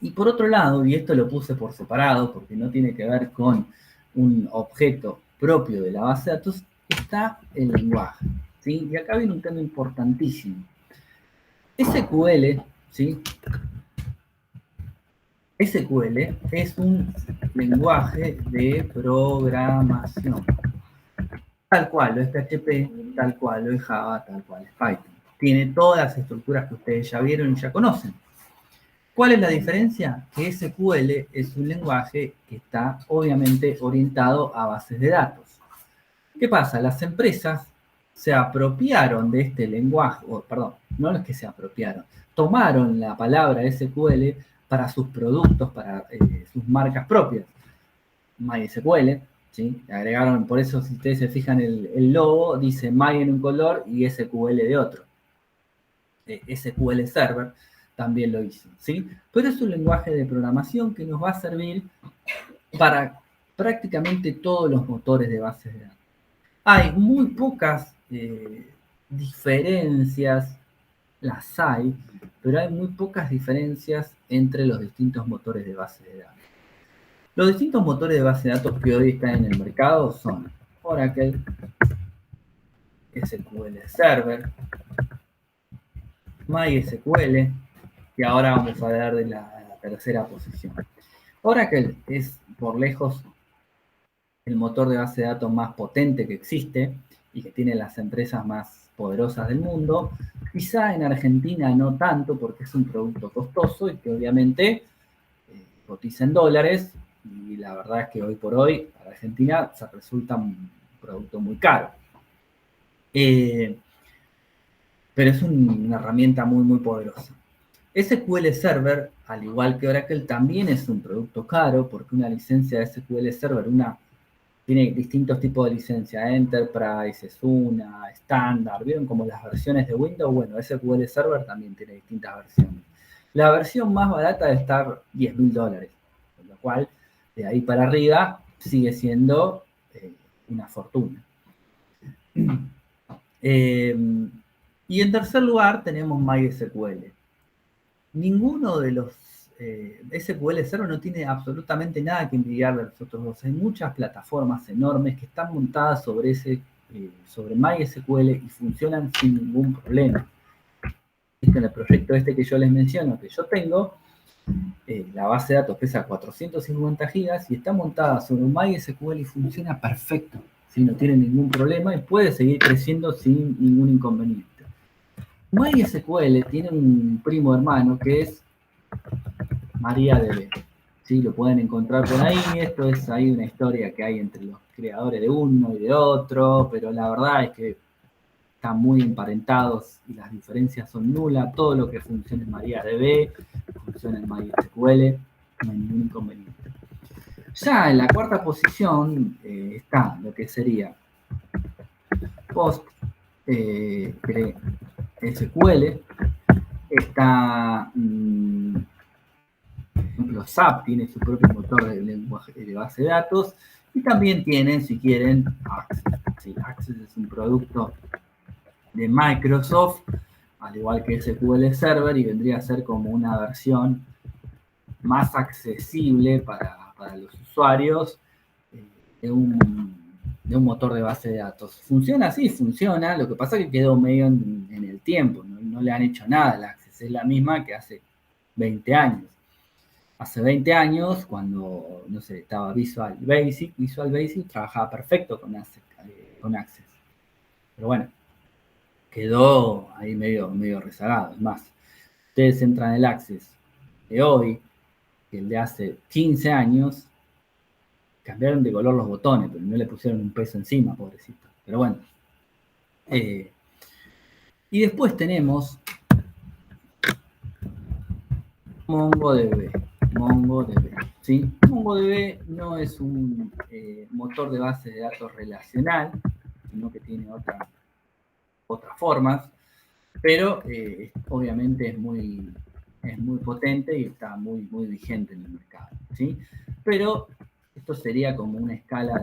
Y por otro lado, y esto lo puse por separado, porque no tiene que ver con un objeto propio de la base de datos, está el lenguaje, ¿sí? Y acá viene un tema importantísimo. SQL, ¿sí? SQL es un lenguaje de programación. Tal cual lo es PHP, tal cual lo es Java, tal cual es Python. Tiene todas las estructuras que ustedes ya vieron y ya conocen. ¿Cuál es la diferencia? Que SQL es un lenguaje que está obviamente orientado a bases de datos. ¿Qué pasa? Las empresas se apropiaron de este lenguaje, no es que se apropiaron, tomaron la palabra SQL para sus productos, para sus marcas propias. MySQL, ¿sí? Agregaron, por eso si ustedes se fijan el logo, dice My en un color y SQL de otro. SQL Server también lo hizo, ¿sí? Pero es un lenguaje de programación que nos va a servir para prácticamente todos los motores de bases de datos. Hay muy pocas diferencias, las hay, pero hay muy pocas diferencias entre los distintos motores de base de datos. Los distintos motores de base de datos que hoy están en el mercado son Oracle, SQL Server, MySQL, y ahora vamos a hablar de la tercera posición. Oracle es por lejos el motor de base de datos más potente que existe y que tiene las empresas más poderosas del mundo. Quizá en Argentina no tanto porque es un producto costoso y que obviamente cotiza en dólares, y la verdad es que hoy por hoy para Argentina se resulta un producto muy caro. Pero es una herramienta muy, muy poderosa. SQL Server, al igual que Oracle, también es un producto caro porque una licencia de SQL Server, tiene distintos tipos de licencia. Enterprise es una, Standard, ¿vieron como las versiones de Windows? Bueno, SQL Server también tiene distintas versiones. La versión más barata debe estar $10.000, con lo cual de ahí para arriba sigue siendo una fortuna. Y en tercer lugar tenemos MySQL. Ninguno de los SQL Server no tiene absolutamente nada que envidiarle a los otros dos. Hay muchas plataformas enormes que están montadas sobre MySQL y funcionan sin ningún problema. En el proyecto que yo les menciono, que yo tengo, la base de datos pesa 450 gigas y está montada sobre un MySQL y funciona perfecto, ¿sí? No tiene ningún problema y puede seguir creciendo sin ningún inconveniente. MySQL tiene un primo hermano que es MariaDB, ¿sí? Lo pueden encontrar por ahí. Esto es ahí una historia que hay entre los creadores de uno y de otro, pero la verdad es que están muy emparentados y las diferencias son nulas. Todo lo que funciona en MariaDB funciona en MySQL, no hay ningún inconveniente. Ya en la cuarta posición está lo que sería PostgreSQL, está, por ejemplo, SAP tiene su propio motor de lenguaje de base de datos y también tienen, si quieren, Access. Sí, Access es un producto de Microsoft al igual que SQL Server, y vendría a ser como una versión más accesible para los usuarios de un motor de base de datos. ¿Funciona? Sí, funciona. Lo que pasa es que quedó medio en el tiempo. No le han hecho nada. La Access es la misma que hace 20 años. Hace 20 años, cuando, no sé, estaba Visual Basic trabajaba perfecto con Access. Pero bueno, quedó ahí medio rezagado. Es más, ustedes entran en el Access de hoy, que el de hace 15 años, cambiaron de color los botones, pero no le pusieron un peso encima, pobrecito. Pero bueno. Y después tenemos MongoDB. ¿Sí? MongoDB no es un motor de base de datos relacional, sino que tiene otras formas, pero obviamente es muy potente y está muy vigente en el mercado, ¿sí? Pero esto sería como una escala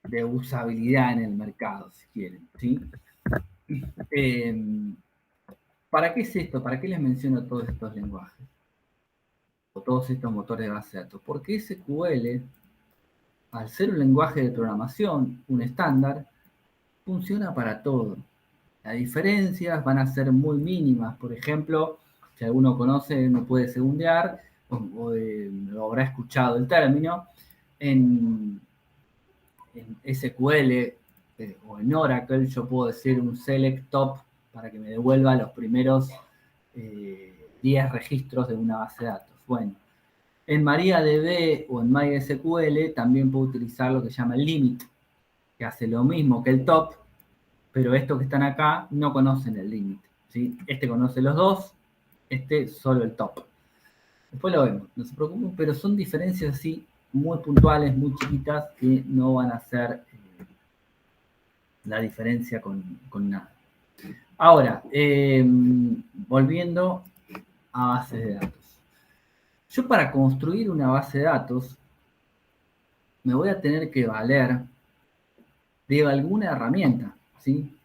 de usabilidad en el mercado, si quieren, ¿sí? ¿Para qué es esto? ¿Para qué les menciono todos estos lenguajes? O todos estos motores de base de datos. Porque SQL, al ser un lenguaje de programación, un estándar, funciona para todo. Las diferencias van a ser muy mínimas. Por ejemplo, si alguno conoce, uno puede segundear, o habrá escuchado el término, en SQL o en Oracle yo puedo decir un select top para que me devuelva los primeros 10 registros de una base de datos. Bueno, en MariaDB o en MySQL también puedo utilizar lo que se llama el limit, que hace lo mismo que el top, pero estos que están acá no conocen el limit, ¿sí? Este conoce los dos, este solo el top. Después lo vemos, no se preocupen, pero son diferencias así muy puntuales, muy chiquitas, que no van a hacer la diferencia con nada. Ahora, volviendo a bases de datos. Yo para construir una base de datos me voy a tener que valer de alguna herramienta, ¿sí?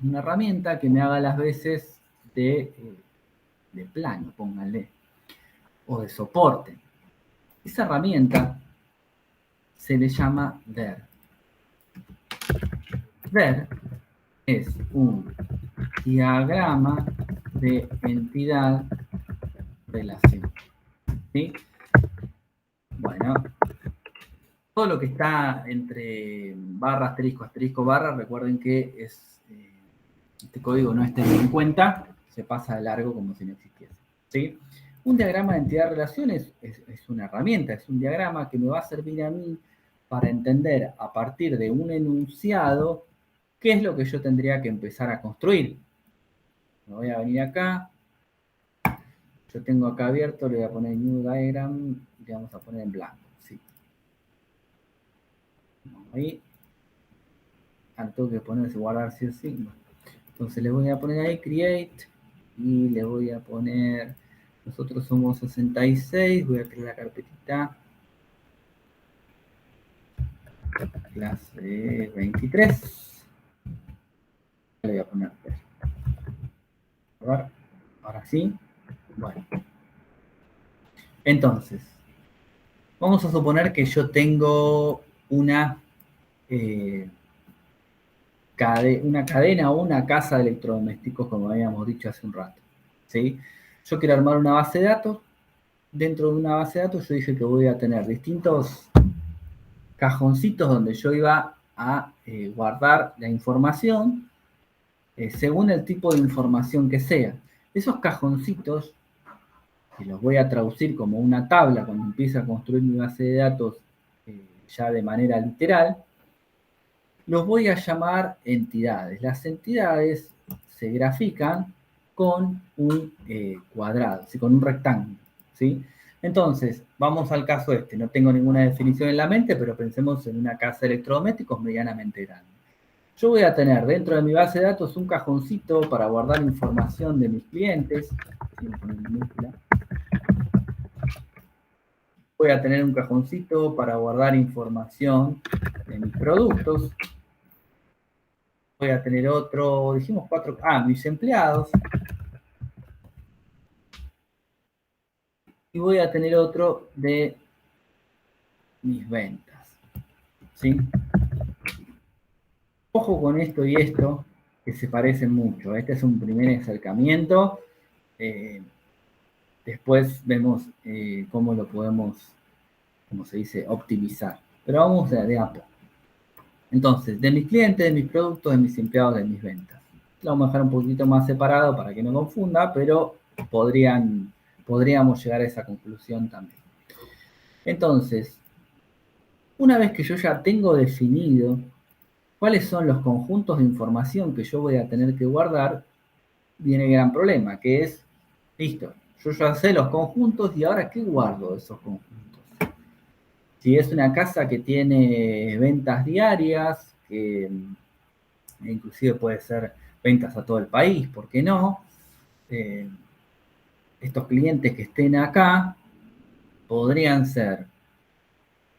Una herramienta que me haga las veces de plano, pónganle, o de soporte. Esa herramienta se le llama ver. Ver es un diagrama de entidad-relación. ¿Sí? Bueno, todo lo que está entre barra, asterisco, asterisco, barra, recuerden que es este código no es tenido en cuenta, se pasa de largo como si no existiese. ¿Sí? Un diagrama de entidad-relación es una herramienta, es un diagrama que me va a servir a mí para entender a partir de un enunciado qué es lo que yo tendría que empezar a construir. Me voy a venir acá. Yo tengo acá abierto, le voy a poner New Diagram y le vamos a poner en blanco. ¿Sí? Ahí. Tengo que ponerse guardar sí o sí. Entonces le voy a poner ahí Create y le voy a poner, nosotros somos 66, voy a crear la carpetita clase 23. Le voy a poner ahora sí. Bueno. Entonces, vamos a suponer que yo tengo una cadena o una casa de electrodomésticos, como habíamos dicho hace un rato. ¿Sí? Yo quiero armar una base de datos. Dentro de una base de datos yo dije que voy a tener distintos cajoncitos donde yo iba a guardar la información según el tipo de información que sea. Esos cajoncitos, que los voy a traducir como una tabla cuando empiece a construir mi base de datos ya de manera literal, los voy a llamar entidades. Las entidades se grafican con un cuadrado, ¿sí? Con un rectángulo, ¿sí? Entonces, vamos al caso este. No tengo ninguna definición en la mente, pero pensemos en una casa de electrodomésticos medianamente grande. Yo voy a tener dentro de mi base de datos un cajoncito para guardar información de mis clientes. Voy a tener un cajoncito para guardar información de mis productos. Voy a tener otro, dijimos 4, mis empleados. Y voy a tener otro de mis ventas. ¿Sí? Ojo con esto y esto, que se parecen mucho. Este es un primer acercamiento. Después vemos cómo lo podemos, como se dice, optimizar. Pero vamos de a poco. Entonces, de mis clientes, de mis productos, de mis empleados, de mis ventas. Lo vamos a dejar un poquito más separado para que no confunda, pero podríamos llegar a esa conclusión también. Entonces, una vez que yo ya tengo definido cuáles son los conjuntos de información que yo voy a tener que guardar, viene el gran problema, que es, listo, yo ya sé los conjuntos y ahora ¿qué guardo de esos conjuntos? Si es una casa que tiene ventas diarias, que inclusive puede ser ventas a todo el país, ¿por qué no? Estos clientes que estén acá podrían ser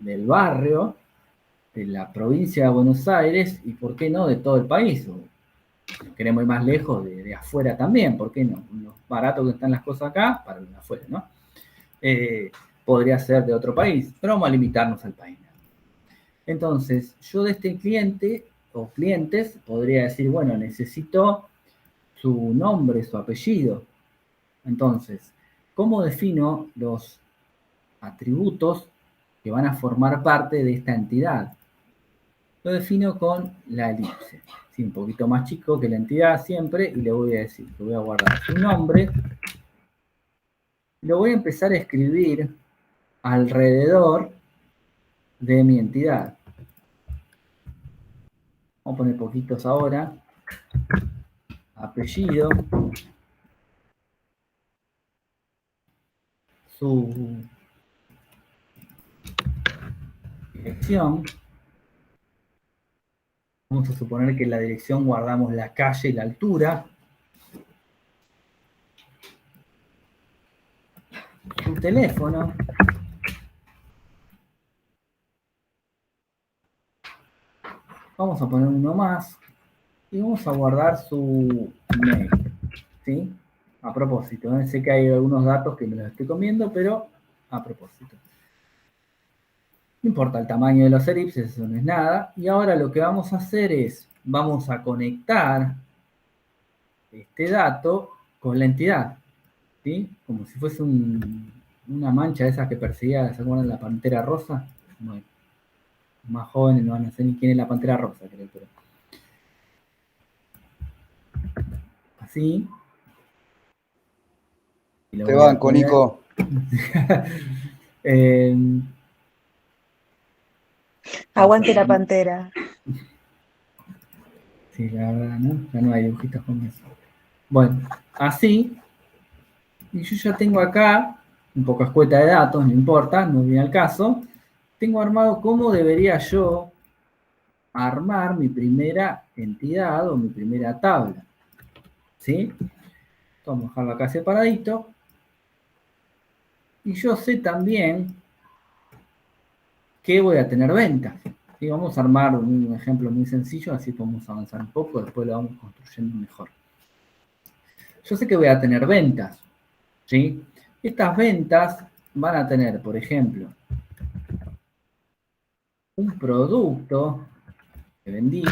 del barrio, de la provincia de Buenos Aires y, ¿por qué no?, de todo el país. O queremos ir más lejos, de afuera también, ¿por qué no? Los baratos que están las cosas acá, para los de afuera, ¿no? Podría ser de otro país, pero vamos a limitarnos al país. Entonces, yo de este cliente o clientes podría decir, bueno, necesito su nombre, su apellido. Entonces, ¿cómo defino los atributos que van a formar parte de esta entidad? Lo defino con la elipse. Sí, un poquito más chico que la entidad siempre, y le voy a decir que voy a guardar su nombre. Lo voy a empezar a escribir alrededor de mi entidad. Vamos a poner poquitos ahora. Apellido. Su dirección. Vamos a suponer que en la dirección guardamos la calle y la altura. Su teléfono. Vamos a poner uno más. Y vamos a guardar su mail. ¿Sí? A propósito, sé que hay algunos datos que me los estoy comiendo, pero a propósito. No importa el tamaño de los elipses, eso no es nada. Y ahora lo que vamos a hacer es, vamos a conectar este dato con la entidad. ¿Sí? Como si fuese una mancha de esas que perseguía, ¿se acuerdan de la Pantera Rosa? Bueno, más jóvenes no van a saber ni quién es la Pantera Rosa, creo, pero... Así. Te banco, Nico. Aguante la pantera. Sí, la verdad, ¿no? Ya no hay dibujitos con eso. Bueno, así. Y yo ya tengo acá, un poco escueta de datos, no importa, no viene al caso. Tengo armado cómo debería yo armar mi primera entidad o mi primera tabla. ¿Sí? Vamos a dejarlo acá separadito. Y yo sé también que voy a tener ventas. ¿Sí? Vamos a armar un ejemplo muy sencillo, así podemos avanzar un poco, después lo vamos construyendo mejor. Yo sé que voy a tener ventas. ¿Sí? Estas ventas van a tener, por ejemplo, un producto que vendí,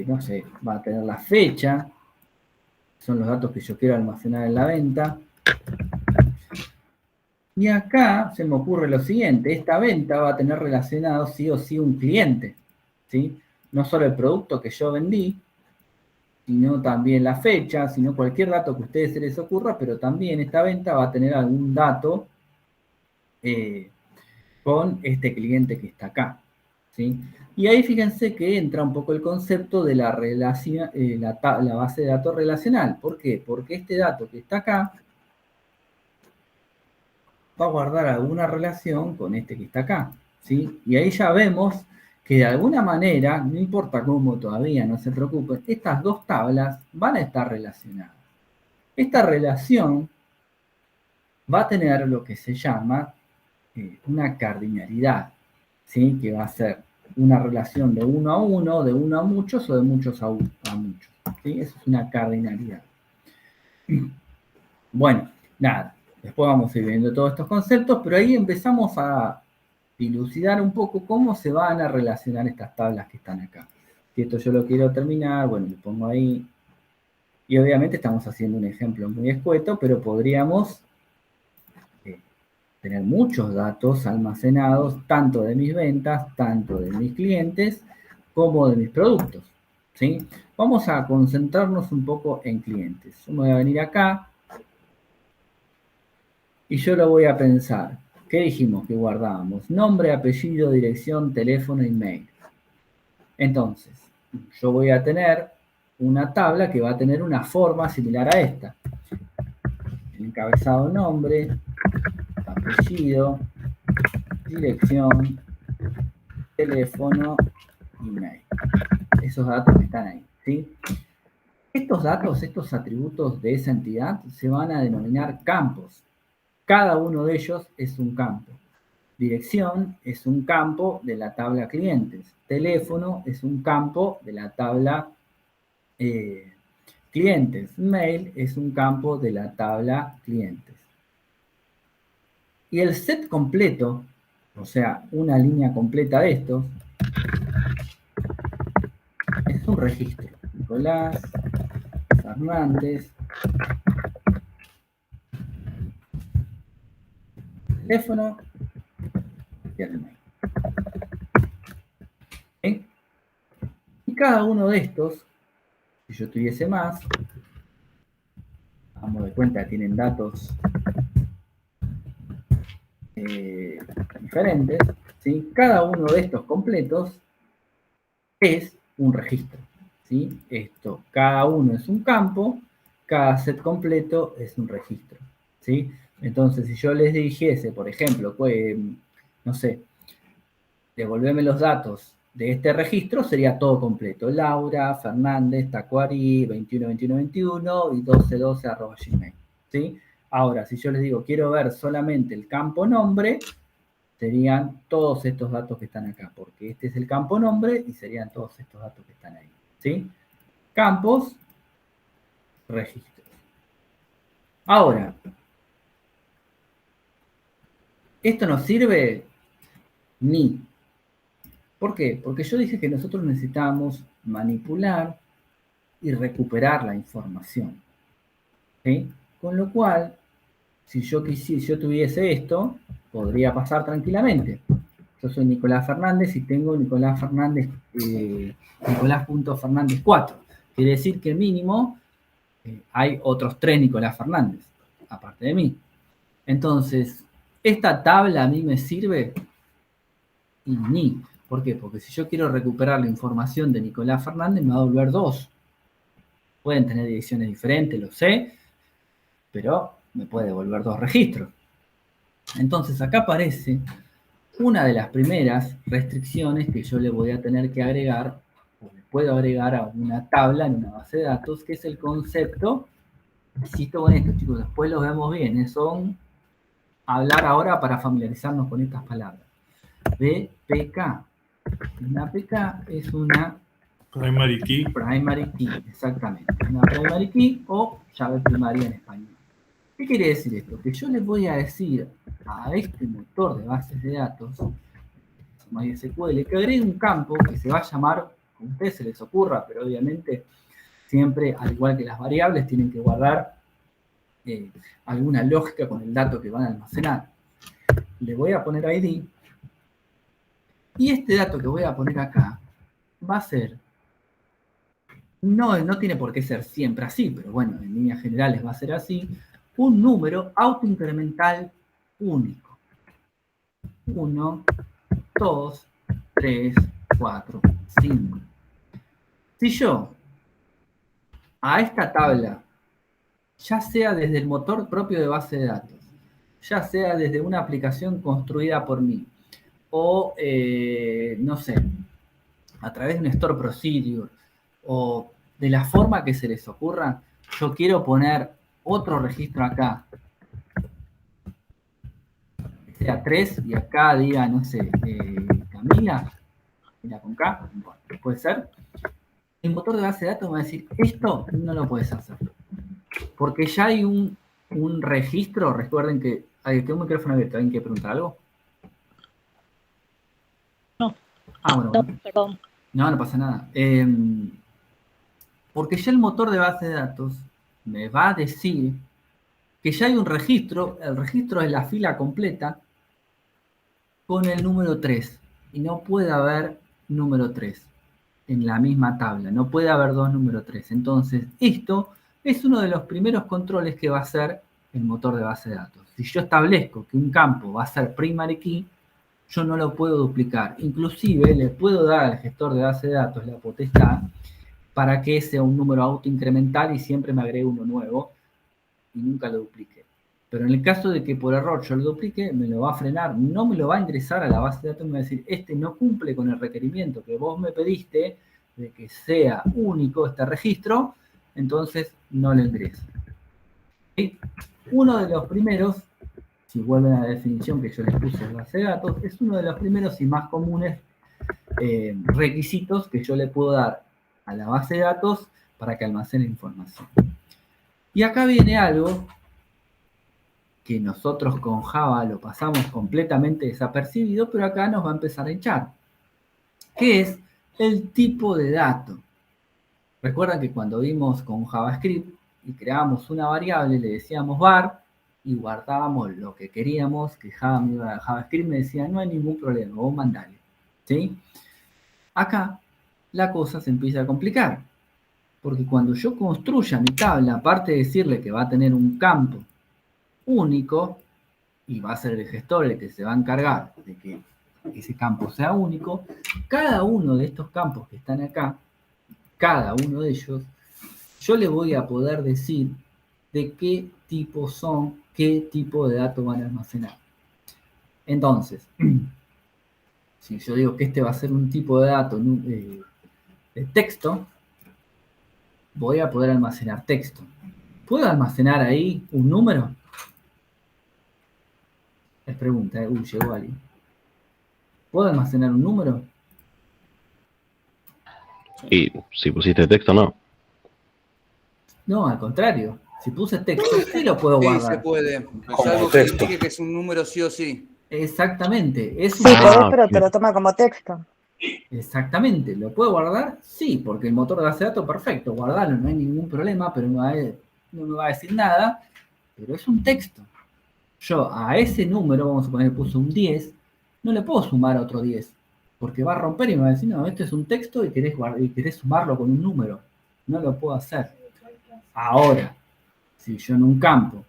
no sé, va a tener la fecha, son los datos que yo quiero almacenar en la venta. Y acá se me ocurre lo siguiente, esta venta va a tener relacionado sí o sí un cliente, ¿sí? No solo el producto que yo vendí, sino también la fecha, sino cualquier dato que a ustedes se les ocurra, pero también esta venta va a tener algún dato con este cliente que está acá, ¿sí? Y ahí fíjense que entra un poco el concepto de la relación, la base de datos relacional. ¿Por qué? Porque este dato que está acá va a guardar alguna relación con este que está acá, ¿sí? Y ahí ya vemos que de alguna manera, no importa cómo todavía, no se preocupen, estas dos tablas van a estar relacionadas. Esta relación va a tener lo que se llama una cardinalidad, ¿sí? Que va a ser una relación de 1 a 1, de 1 a muchos o de muchos a muchos. ¿Sí? Eso es una cardinalidad. Bueno, nada, después vamos a ir viendo todos estos conceptos, pero ahí empezamos a dilucidar un poco cómo se van a relacionar estas tablas que están acá. Si esto yo lo quiero terminar, bueno, le pongo ahí. Y obviamente estamos haciendo un ejemplo muy escueto, pero podríamos tener muchos datos almacenados, tanto de mis ventas, tanto de mis clientes, como de mis productos, ¿sí? Vamos a concentrarnos un poco en clientes. Yo me voy a venir acá y yo lo voy a pensar. ¿Qué dijimos que guardábamos? Nombre, apellido, dirección, teléfono, email. Entonces, yo voy a tener una tabla que va a tener una forma similar a esta. El encabezado nombre, apellido, dirección, teléfono, email. Esos datos que están ahí, ¿sí? Estos datos, estos atributos de esa entidad se van a denominar campos. Cada uno de ellos es un campo. Dirección es un campo de la tabla clientes. Teléfono es un campo de la tabla clientes. Mail es un campo de la tabla clientes. Y el set completo, o sea, una línea completa de estos, es un registro. Nicolás Fernández, teléfono y el mail. ¿Sí? Y cada uno de estos, si yo tuviese más, vamos de cuenta que tienen datos diferentes, ¿sí? Cada uno de estos completos es un registro, ¿sí? Esto, cada uno es un campo, cada set completo es un registro, ¿sí? Entonces, si yo les dijese, por ejemplo, pues, no sé, devolverme los datos de este registro, sería todo completo. Laura, Fernández, Tacuari, 212121 y 1212@gmail, ¿sí? Ahora, si yo les digo, quiero ver solamente el campo nombre, serían todos estos datos que están acá, porque este es el campo nombre y serían todos estos datos que están ahí, ¿sí? Campos, registros. Ahora, esto nos sirve ni. ¿Por qué? Porque yo dije que nosotros necesitamos manipular y recuperar la información, ¿sí? Con lo cual, si yo tuviese esto, podría pasar tranquilamente. Yo soy Nicolás Fernández y tengo Nicolás Fernández, Nicolás.Fernández 4. Quiere decir que mínimo hay otros 3 Nicolás Fernández, aparte de mí. Entonces, esta tabla a mí me sirve y ni. ¿Por qué? Porque si yo quiero recuperar la información de Nicolás Fernández, me va a devolver 2. Pueden tener direcciones diferentes, lo sé, pero me puede devolver 2 registros. Entonces, acá aparece una de las primeras restricciones que yo le voy a tener que agregar, o le puedo agregar a una tabla en una base de datos, que es el concepto, insisto con esto, chicos, después lo vemos bien, son hablar ahora para familiarizarnos con estas palabras. PK. Una PK es una primary key. Primary key, exactamente. Una primary key o llave primaria en español. ¿Qué quiere decir esto? Que yo les voy a decir a este motor de bases de datos, MySQL, que agregue un campo que se va a llamar, como a ustedes se les ocurra, pero obviamente siempre, al igual que las variables, tienen que guardar alguna lógica con el dato que van a almacenar. Le voy a poner ID. Y este dato que voy a poner acá va a ser, no tiene por qué ser siempre así, pero bueno, en líneas generales va a ser así, un número autoincremental único. 1, 2, 3, 4, 5. Si yo a esta tabla, ya sea desde el motor propio de base de datos, ya sea desde una aplicación construida por mí, o, no sé, a través de un store procedure, o de la forma que se les ocurra, yo quiero poner otro registro acá, que sea 3, y acá diga, no sé, Camila con K, bueno, puede ser. El motor de base de datos me va a decir, esto no lo puedes hacer. Porque ya hay un registro, recuerden que hay un micrófono abierto, ¿alguien quiere preguntar algo? No. Bueno. No, perdón. No pasa nada. Porque ya el motor de base de datos me va a decir que ya hay un registro, el registro es la fila completa con el número 3. Y no puede haber número 3 en la misma tabla, no puede haber dos número 3. Entonces, esto es uno de los primeros controles que va a hacer el motor de base de datos. Si yo establezco que un campo va a ser primary key, yo no lo puedo duplicar. Inclusive le puedo dar al gestor de base de datos la potestad para que sea un número autoincremental y siempre me agregue uno nuevo y nunca lo duplique. Pero en el caso de que por error yo lo duplique, me lo va a frenar, no me lo va a ingresar a la base de datos y me va a decir, este no cumple con el requerimiento que vos me pediste de que sea único este registro, entonces no lo ingresa. ¿Sí? Uno de los primeros, si vuelven a la definición que yo les puse en la base de datos, es uno de los primeros y más comunes requisitos que yo le puedo dar a la base de datos para que almacene información. Y acá viene algo que nosotros con Java lo pasamos completamente desapercibido, pero acá nos va a empezar a echar, que es el tipo de dato. Recuerdan que cuando vimos con JavaScript y creábamos una variable, le decíamos var y guardábamos lo que queríamos, que JavaScript me decía, no hay ningún problema, vos mandale. ¿Sí? Acá la cosa se empieza a complicar, porque cuando yo construya mi tabla, aparte de decirle que va a tener un campo único, y va a ser el gestor el que se va a encargar de que ese campo sea único, cada uno de estos campos que están acá, cada uno de ellos, yo le voy a poder decir de qué tipo son, qué tipo de datos van a almacenar. Entonces, si yo digo que este va a ser un tipo de dato de texto, voy a poder almacenar texto. ¿Puedo almacenar ahí un número? Les pregunta, llegó alguien. ¿Puedo almacenar un número? Y si pusiste texto, no. No, al contrario. Si puse texto, sí lo puedo guardar. Sí, se puede. Como Es algo que texto. indique que es un número sí o sí. Exactamente. Es Sí, un- podés, pero te lo toma como texto. Exactamente. ¿Lo puedo guardar? Sí, porque el motor de base de datos, perfecto, guardarlo, no hay ningún problema, pero no me va a decir nada, pero es un texto. Yo a ese número, vamos a suponer que puse un 10, no le puedo sumar otro 10, porque va a romper y me va a decir, no, este es un texto y querés sumarlo con un número. No lo puedo hacer. Ahora, si yo en un campo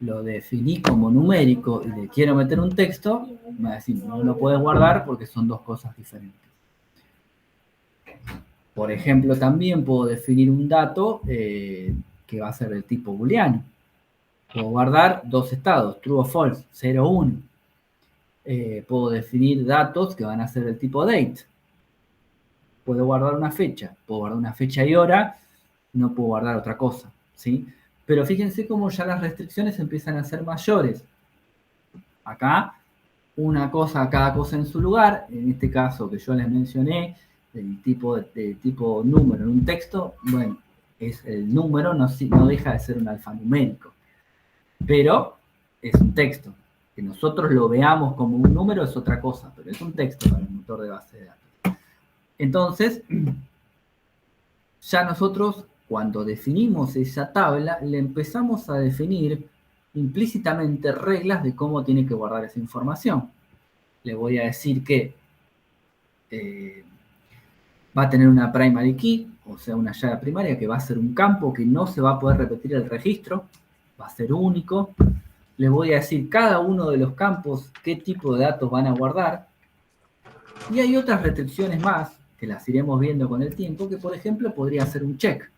lo definí como numérico y le quiero meter un texto, me va a decir, no lo puedes guardar porque son dos cosas diferentes. Por ejemplo, también puedo definir un dato que va a ser del tipo booleano. Puedo guardar dos estados, true o false, 0 o 1. Puedo definir datos que van a ser del tipo date. Puedo guardar una fecha, puedo guardar una fecha y hora, no puedo guardar otra cosa, ¿sí? Pero fíjense cómo ya las restricciones empiezan a ser mayores. Acá, cada cosa en su lugar, en este caso que yo les mencioné, del tipo número en un texto, bueno, es el número, no deja de ser un alfanumérico, pero es un texto. Que nosotros lo veamos como un número es otra cosa, pero es un texto para el motor de base de datos. Entonces, ya nosotros, cuando definimos esa tabla, le empezamos a definir implícitamente reglas de cómo tiene que guardar esa información. Le voy a decir que va a tener una primary key, o sea, una llave primaria, que va a ser un campo que no se va a poder repetir el registro, va a ser único. Le voy a decir cada uno de los campos qué tipo de datos van a guardar. Y hay otras restricciones más, que las iremos viendo con el tiempo, que por ejemplo podría ser un check.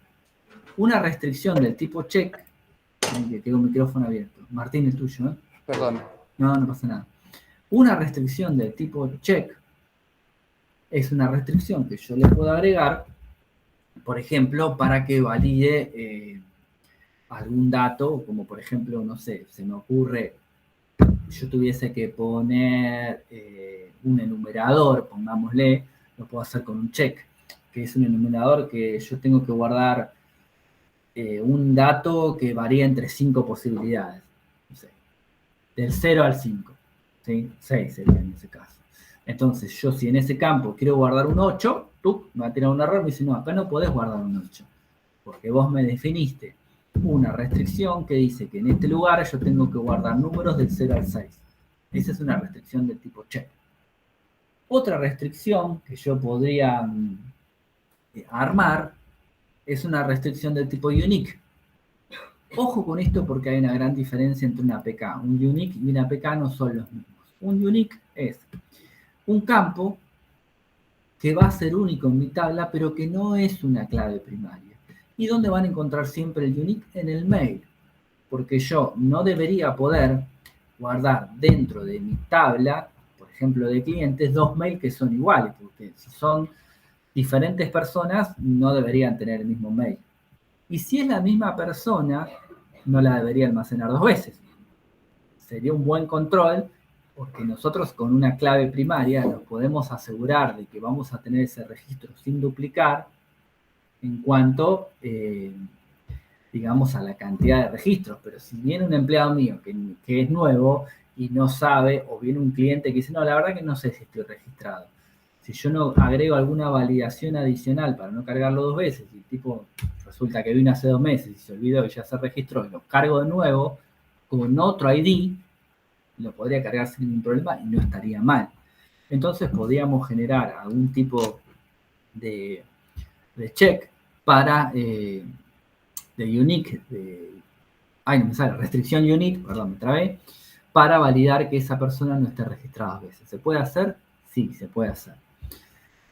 Una restricción del tipo check, que tengo el micrófono abierto. Martín, es tuyo, ¿eh? Perdón. No pasa nada. Una restricción del tipo check es una restricción que yo le puedo agregar, por ejemplo, para que valide algún dato, como por ejemplo, no sé, se me ocurre, yo tuviese que poner un enumerador, pongámosle, lo puedo hacer con un check, que es un enumerador que yo tengo que guardar un dato que varía entre 5 posibilidades. No sé, del 0 al 5. ¿Sí? 6 sería en ese caso. Entonces, yo si en ese campo quiero guardar un 8, tú me va a tirar un error y me dice, no, acá no podés guardar un 8, porque vos me definiste una restricción que dice que en este lugar yo tengo que guardar números del 0 al 6. Esa es una restricción del tipo check. Otra restricción que yo podría armar es una restricción del tipo unique. Ojo con esto porque hay una gran diferencia entre una APK. Un unique y una APK no son los mismos. Un unique es un campo que va a ser único en mi tabla, pero que no es una clave primaria. ¿Y dónde van a encontrar siempre el unique? En el mail. Porque yo no debería poder guardar dentro de mi tabla, por ejemplo, de clientes, 2 mails que son iguales, porque si son diferentes personas, no deberían tener el mismo mail. Y si es la misma persona, no la debería almacenar 2 veces. Sería un buen control, porque nosotros con una clave primaria nos podemos asegurar de que vamos a tener ese registro sin duplicar en cuanto, digamos, a la cantidad de registros. Pero si viene un empleado mío que es nuevo y no sabe, o viene un cliente que dice, no, la verdad que no sé si estoy registrado. Si yo no agrego alguna validación adicional para no cargarlo 2 veces, y tipo, resulta que vino hace 2 meses y se olvidó que ya se registró y lo cargo de nuevo con otro ID, lo podría cargar sin ningún problema y no estaría mal. Entonces podríamos generar algún tipo de check para de unique, no me sale, restricción unique, perdón, me trabé, para validar que esa persona no esté registrada 2 veces. ¿Se puede hacer? Sí, se puede hacer.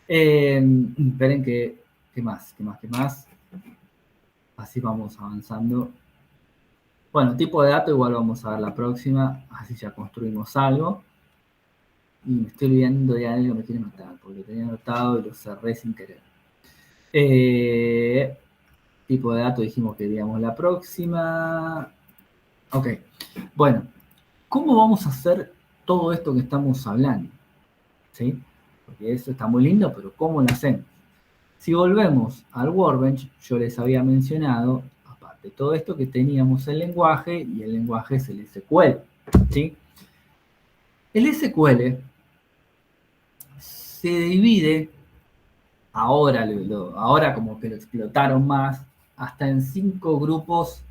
Esperen ¿qué más? Así vamos avanzando. Bueno, tipo de dato igual vamos a ver la próxima, así ya construimos algo. Y me estoy olvidando de algo que me quiere matar, porque lo tenía anotado y lo cerré sin querer. Tipo de dato dijimos que veíamos la próxima. Ok, bueno, ¿cómo vamos a hacer todo esto que estamos hablando? ¿Sí? Porque eso está muy lindo, pero ¿cómo lo hacemos? Si volvemos al Workbench, yo les había mencionado, aparte de todo esto, que teníamos el lenguaje, y el lenguaje es el SQL, ¿sí? El SQL se divide, ahora como que lo explotaron más, hasta en 5 grupos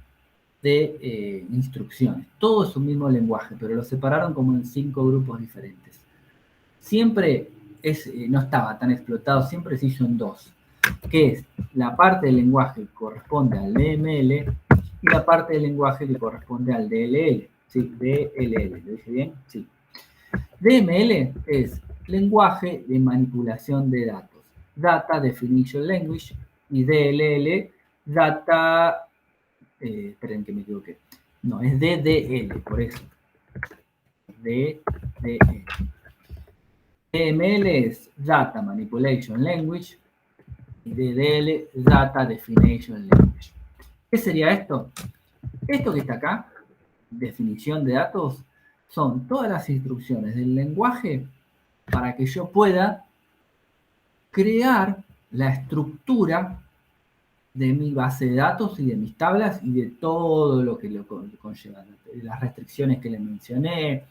de instrucciones. Todo es un mismo lenguaje, pero lo separaron como en 5 grupos diferentes. Siempre no estaba tan explotado, siempre se hizo en 2, que es la parte del lenguaje que corresponde al DML y la parte del lenguaje que corresponde al DLL. ¿Sí? DLL, ¿lo dije bien? Sí. DML es lenguaje de manipulación de datos, Data Definition Language, y DLL, Data, esperen que me equivoqué, no, es DDL, por eso, DDL. DML es Data Manipulation Language y DDL, Data Definition Language. ¿Qué sería esto? Esto que está acá, definición de datos, son todas las instrucciones del lenguaje para que yo pueda crear la estructura de mi base de datos y de mis tablas y de todo lo que lo conlleva, las restricciones que les mencioné,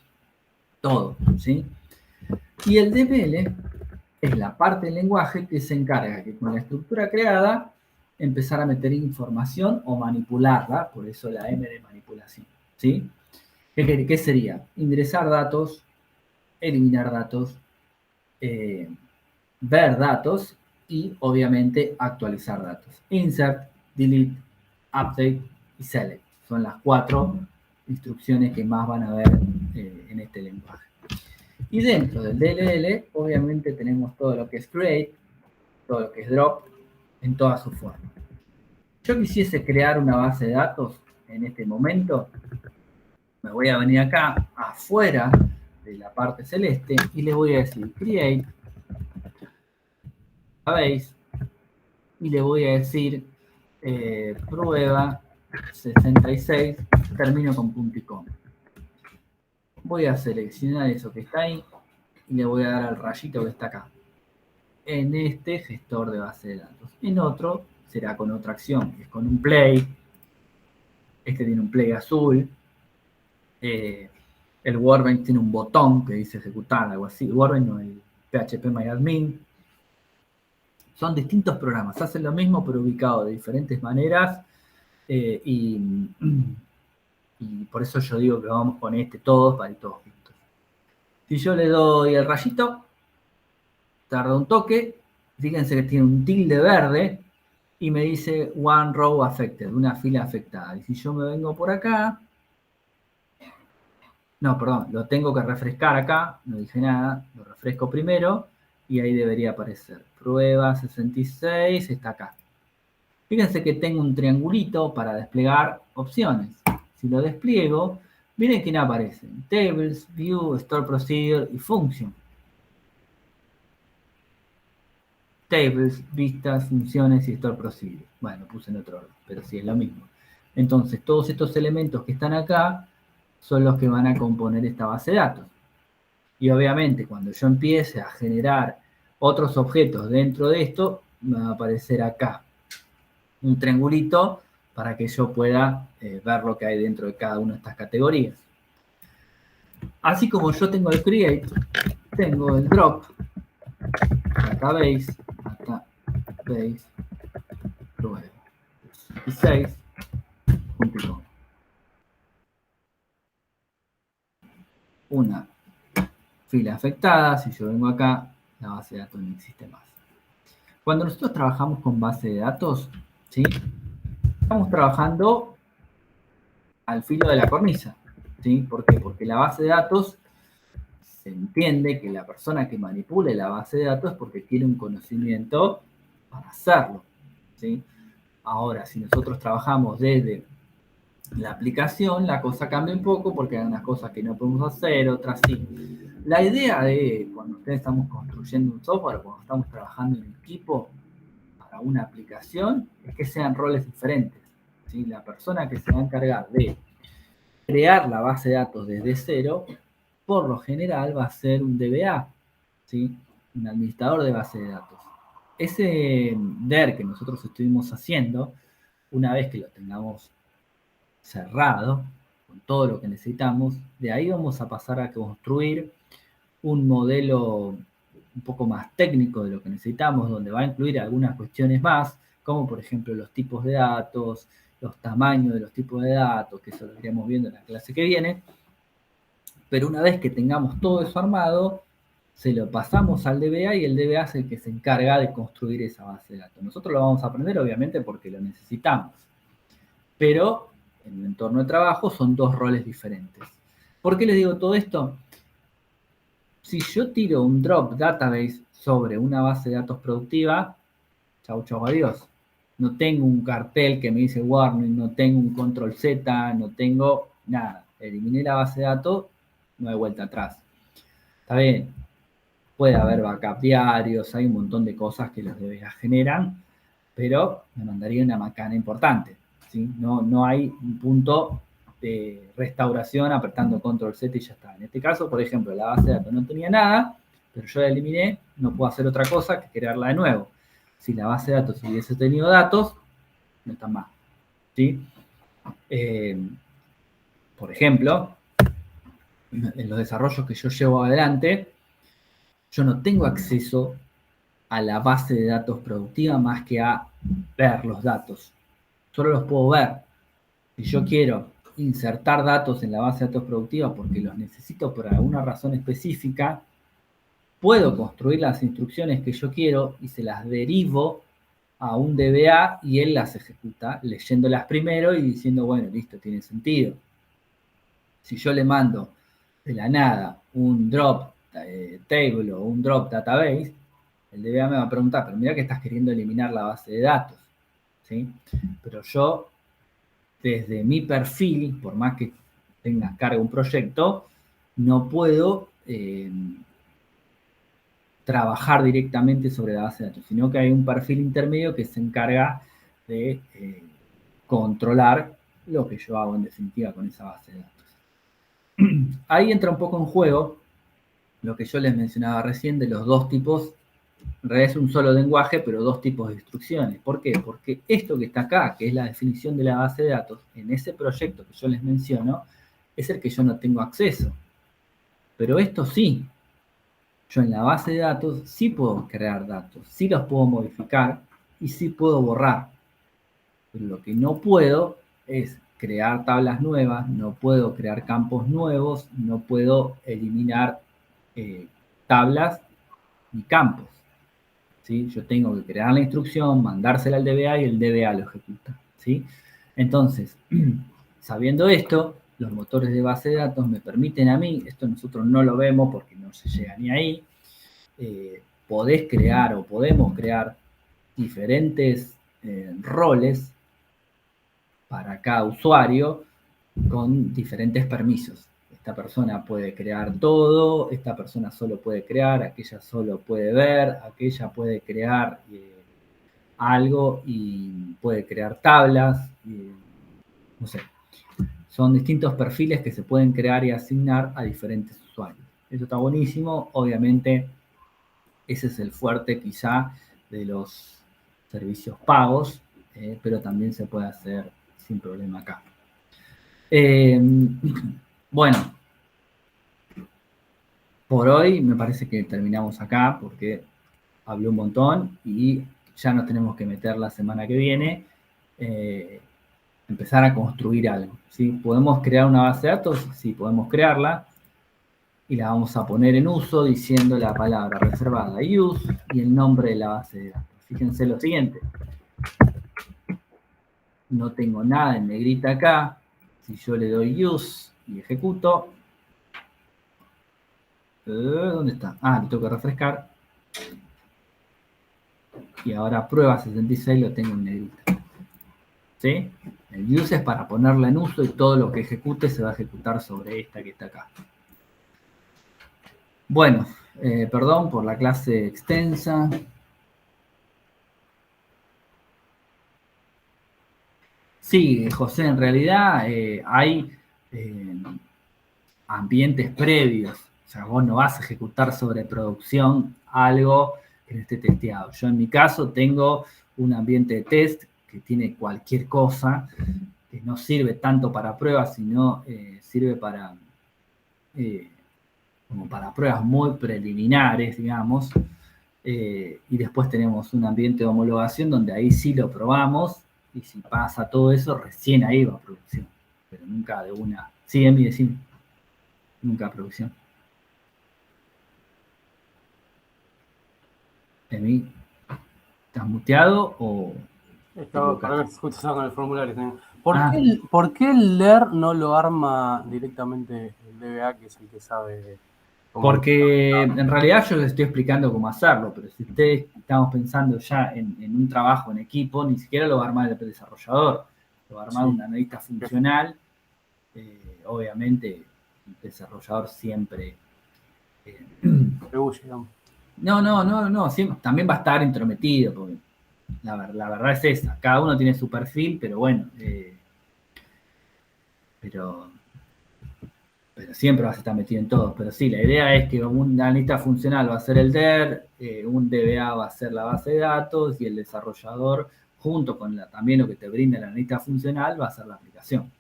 todo, ¿sí? Y el DML es la parte del lenguaje que se encarga que con la estructura creada empezar a meter información o manipularla, por eso la M de manipulación, ¿sí? ¿Qué sería? Ingresar datos, eliminar datos, ver datos y obviamente actualizar datos. Insert, delete, update y select. Son las 4 instrucciones que más van a ver en este lenguaje. Y dentro del DLL, obviamente tenemos todo lo que es create, todo lo que es drop, en toda su forma. Yo quisiese crear una base de datos en este momento, me voy a venir acá, afuera de la parte celeste, y le voy a decir create, base, y le voy a decir prueba 66, termino con punto y coma. Voy a seleccionar eso que está ahí y le voy a dar al rayito que está acá. En este gestor de base de datos. En otro será con otra acción, que es con un play. Este tiene un play azul. El Workbench tiene un botón que dice ejecutar, algo así. Workbench no, el PHP-MyAdmin. Son distintos programas. Hacen lo mismo, pero ubicados de diferentes maneras. Y por eso yo digo que vamos con todos para ir todos juntos. Si yo le doy el rayito, tarda un toque. Fíjense que tiene un tilde verde y me dice one row affected, una fila afectada. Y si yo me vengo por acá, no, perdón, lo tengo que refrescar acá, no dije nada, lo refresco primero y ahí debería aparecer. Prueba 66, está acá. Fíjense que tengo un triangulito para desplegar opciones. Si lo despliego, miren quién aparece. Tables, View, Store Procedure y Function. Tables, vistas, funciones y Store Procedure. Bueno, puse en otro orden, pero sí es lo mismo. Entonces, todos estos elementos que están acá son los que van a componer esta base de datos. Y obviamente, cuando yo empiece a generar otros objetos dentro de esto, me va a aparecer acá un triangulito para que yo pueda ver lo que hay dentro de cada una de estas categorías. Así como yo tengo el create, tengo el drop, database, prueba, y 6, una fila afectada. Si yo vengo acá, la base de datos no existe más. Cuando nosotros trabajamos con base de datos, ¿sí?, estamos trabajando al filo de la cornisa. ¿Sí? ¿Por qué? Porque la base de datos se entiende que la persona que manipule la base de datos es porque tiene un conocimiento para hacerlo. ¿Sí? Ahora, si nosotros trabajamos desde la aplicación, la cosa cambia un poco porque hay unas cosas que no podemos hacer, otras sí. La idea de cuando ustedes estamos construyendo un software, cuando estamos trabajando en equipo para una aplicación, es que sean roles diferentes. ¿Sí? La persona que se va a encargar de crear la base de datos desde cero, por lo general va a ser un DBA, ¿sí?, un administrador de base de datos. Ese DER que nosotros estuvimos haciendo, una vez que lo tengamos cerrado, con todo lo que necesitamos, de ahí vamos a pasar a construir un modelo un poco más técnico de lo que necesitamos, donde va a incluir algunas cuestiones más, como por ejemplo los tipos de datos, los tamaños de los tipos de datos, que eso lo iremos viendo en la clase que viene. Pero una vez que tengamos todo eso armado, se lo pasamos al DBA y el DBA es el que se encarga de construir esa base de datos. Nosotros lo vamos a aprender obviamente porque lo necesitamos, pero en el entorno de trabajo son dos roles diferentes. ¿Por qué les digo todo esto? Si yo tiro un drop database sobre una base de datos productiva, chau, chau, adiós. No tengo un cartel que me dice warning, no tengo un control Z, no tengo nada. Eliminé la base de datos, no hay vuelta atrás. Está bien, puede haber backup diarios, hay un montón de cosas que los DBA generan, pero me mandaría una macana importante. ¿Sí? No hay un punto de restauración apretando control Z y ya está. En este caso, por ejemplo, la base de datos no tenía nada, pero yo la eliminé, no puedo hacer otra cosa que crearla de nuevo. Si la base de datos hubiese tenido datos, no está más. ¿Sí? Por ejemplo, en los desarrollos que yo llevo adelante, yo no tengo acceso a la base de datos productiva más que a ver los datos. Solo los puedo ver. Si yo quiero insertar datos en la base de datos productiva porque los necesito por alguna razón específica, puedo construir las instrucciones que yo quiero y se las derivo a un DBA y él las ejecuta leyéndolas primero y diciendo, bueno, listo, tiene sentido. Si yo le mando de la nada un drop table o un drop database, el DBA me va a preguntar, pero mira que estás queriendo eliminar la base de datos, ¿sí? Pero yo, desde mi perfil, por más que tenga a cargo un proyecto, no puedo trabajar directamente sobre la base de datos, sino que hay un perfil intermedio que se encarga de controlar lo que yo hago en definitiva con esa base de datos. Ahí entra un poco en juego lo que yo les mencionaba recién de los dos tipos, en realidad es un solo lenguaje, pero dos tipos de instrucciones. ¿Por qué? Porque esto que está acá, que es la definición de la base de datos, en ese proyecto que yo les menciono, es el que yo no tengo acceso. Pero esto sí. Yo en la base de datos sí puedo crear datos, sí los puedo modificar y sí puedo borrar. Pero lo que no puedo es crear tablas nuevas, no puedo crear campos nuevos, no puedo eliminar tablas ni campos. ¿Sí? Yo tengo que crear la instrucción, mandársela al DBA y el DBA lo ejecuta. ¿Sí? Entonces, sabiendo esto, los motores de base de datos me permiten a mí, esto nosotros no lo vemos porque no se llega ni ahí, podés crear o podemos crear diferentes roles para cada usuario con diferentes permisos. Esta persona puede crear todo, esta persona solo puede crear, aquella solo puede ver, aquella puede crear algo y puede crear tablas, no sé. Son distintos perfiles que se pueden crear y asignar a diferentes usuarios. Eso está buenísimo. Obviamente, ese es el fuerte quizá de los servicios pagos, pero también se puede hacer sin problema acá. Bueno, por hoy me parece que terminamos acá porque hablé un montón y ya nos tenemos que meter la semana que viene. Empezar a construir algo, ¿sí? ¿Podemos crear una base de datos? Sí, podemos crearla y la vamos a poner en uso diciendo la palabra reservada use y el nombre de la base de datos. Fíjense lo siguiente. No tengo nada en negrita acá. Si yo le doy use y ejecuto, ¿dónde está? Ah, le tengo que refrescar. Y ahora prueba 66 lo tengo en negrita. ¿Sí? El use es para ponerla en uso y todo lo que ejecute se va a ejecutar sobre esta que está acá. Bueno, perdón por la clase extensa. Sí, José, en realidad hay ambientes previos. O sea, vos no vas a ejecutar sobre producción algo que no esté testeado. Yo en mi caso tengo un ambiente de test que tiene cualquier cosa, que no sirve tanto para pruebas, sino sirve para, como para pruebas muy preliminares, digamos. Y después tenemos un ambiente de homologación donde ahí sí lo probamos, y si pasa todo eso, recién ahí va a producción. Pero nunca de una. Sí, Emi, decime. Nunca a producción. Emi, ¿estás muteado o...? Para ver si justo estaba con el formulario también. ¿Por qué el LER no lo arma directamente el DBA, que es el que sabe cómo? Porque en realidad yo les estoy explicando cómo hacerlo, pero si ustedes estamos pensando ya en un trabajo en equipo, ni siquiera lo va a armar el desarrollador, lo va a armar un analista funcional. Obviamente el desarrollador siempre... No, siempre, también va a estar intrometido, porque la verdad es esa, cada uno tiene su perfil, pero bueno, pero siempre vas a estar metido en todo. Pero sí, la idea es que un analista funcional va a ser el DER, un DBA va a ser la base de datos y el desarrollador, junto con también lo que te brinda el analista funcional, va a ser la aplicación.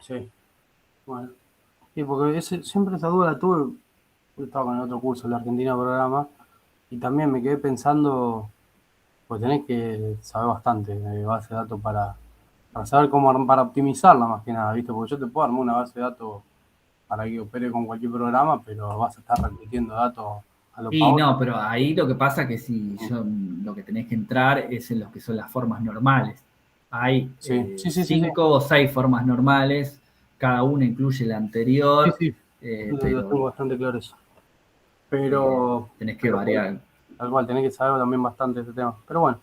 Sí, bueno. Sí, porque siempre esa duda la tuve. Yo estaba con el otro curso, el Argentina Programa, y también me quedé pensando, pues tenés que saber bastante de base de datos para saber cómo, para optimizarla más que nada, ¿viste? Porque yo te puedo armar una base de datos para que opere con cualquier programa, pero vas a estar repitiendo datos a lo Y no, pero ahí lo que pasa es que si lo que tenés que entrar es en lo que son las formas normales. Hay 5 o 6 formas normales, cada una incluye la anterior. Pero lo tengo bastante claro eso. Pero tenés que variar. Tal cual, tenés que saber también bastante de este tema. Pero bueno.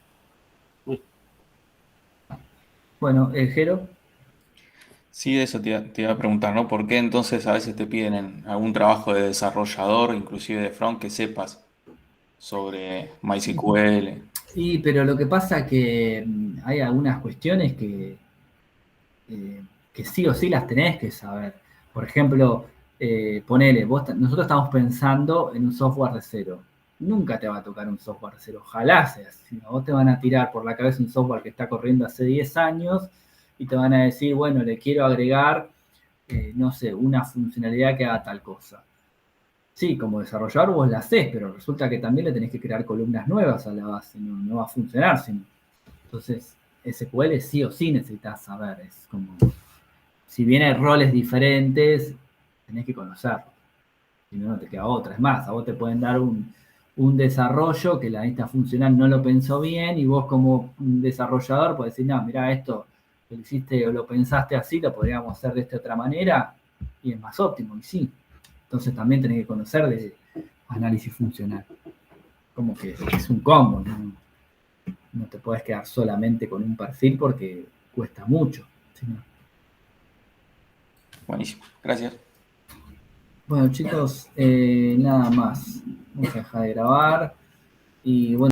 Bueno, Jero. Sí, eso te iba a preguntar, ¿no? ¿Por qué entonces a veces te piden en algún trabajo de desarrollador, inclusive de front, que sepas sobre MySQL? Sí, pero lo que pasa es que hay algunas cuestiones que sí o sí las tenés que saber. Por ejemplo, ponele, nosotros estamos pensando en un software de cero. Nunca te va a tocar un software de cero, ojalá sea así. Vos te van a tirar por la cabeza un software que está corriendo hace 10 años y te van a decir, bueno, le quiero agregar, no sé, una funcionalidad que haga tal cosa. Sí, como desarrollador vos la hacés, pero resulta que también le tenés que crear columnas nuevas a la base, no va a funcionar sino. Entonces, SQL sí o sí necesitas saber, es como, si bien hay roles diferentes, tenés que conocerlo, si no, no te queda otra. Es más, a vos te pueden dar un desarrollo que la lista funcional no lo pensó bien y vos como desarrollador podés decir, no, mirá, esto lo hiciste o lo pensaste así, lo podríamos hacer de esta otra manera y es más óptimo, y sí. Entonces también tenés que conocer de análisis funcional. Como que es un combo, no te podés quedar solamente con un perfil porque cuesta mucho. ¿Sí? Buenísimo, gracias. Bueno, chicos, nada más. Vamos a dejar de grabar. Y bueno.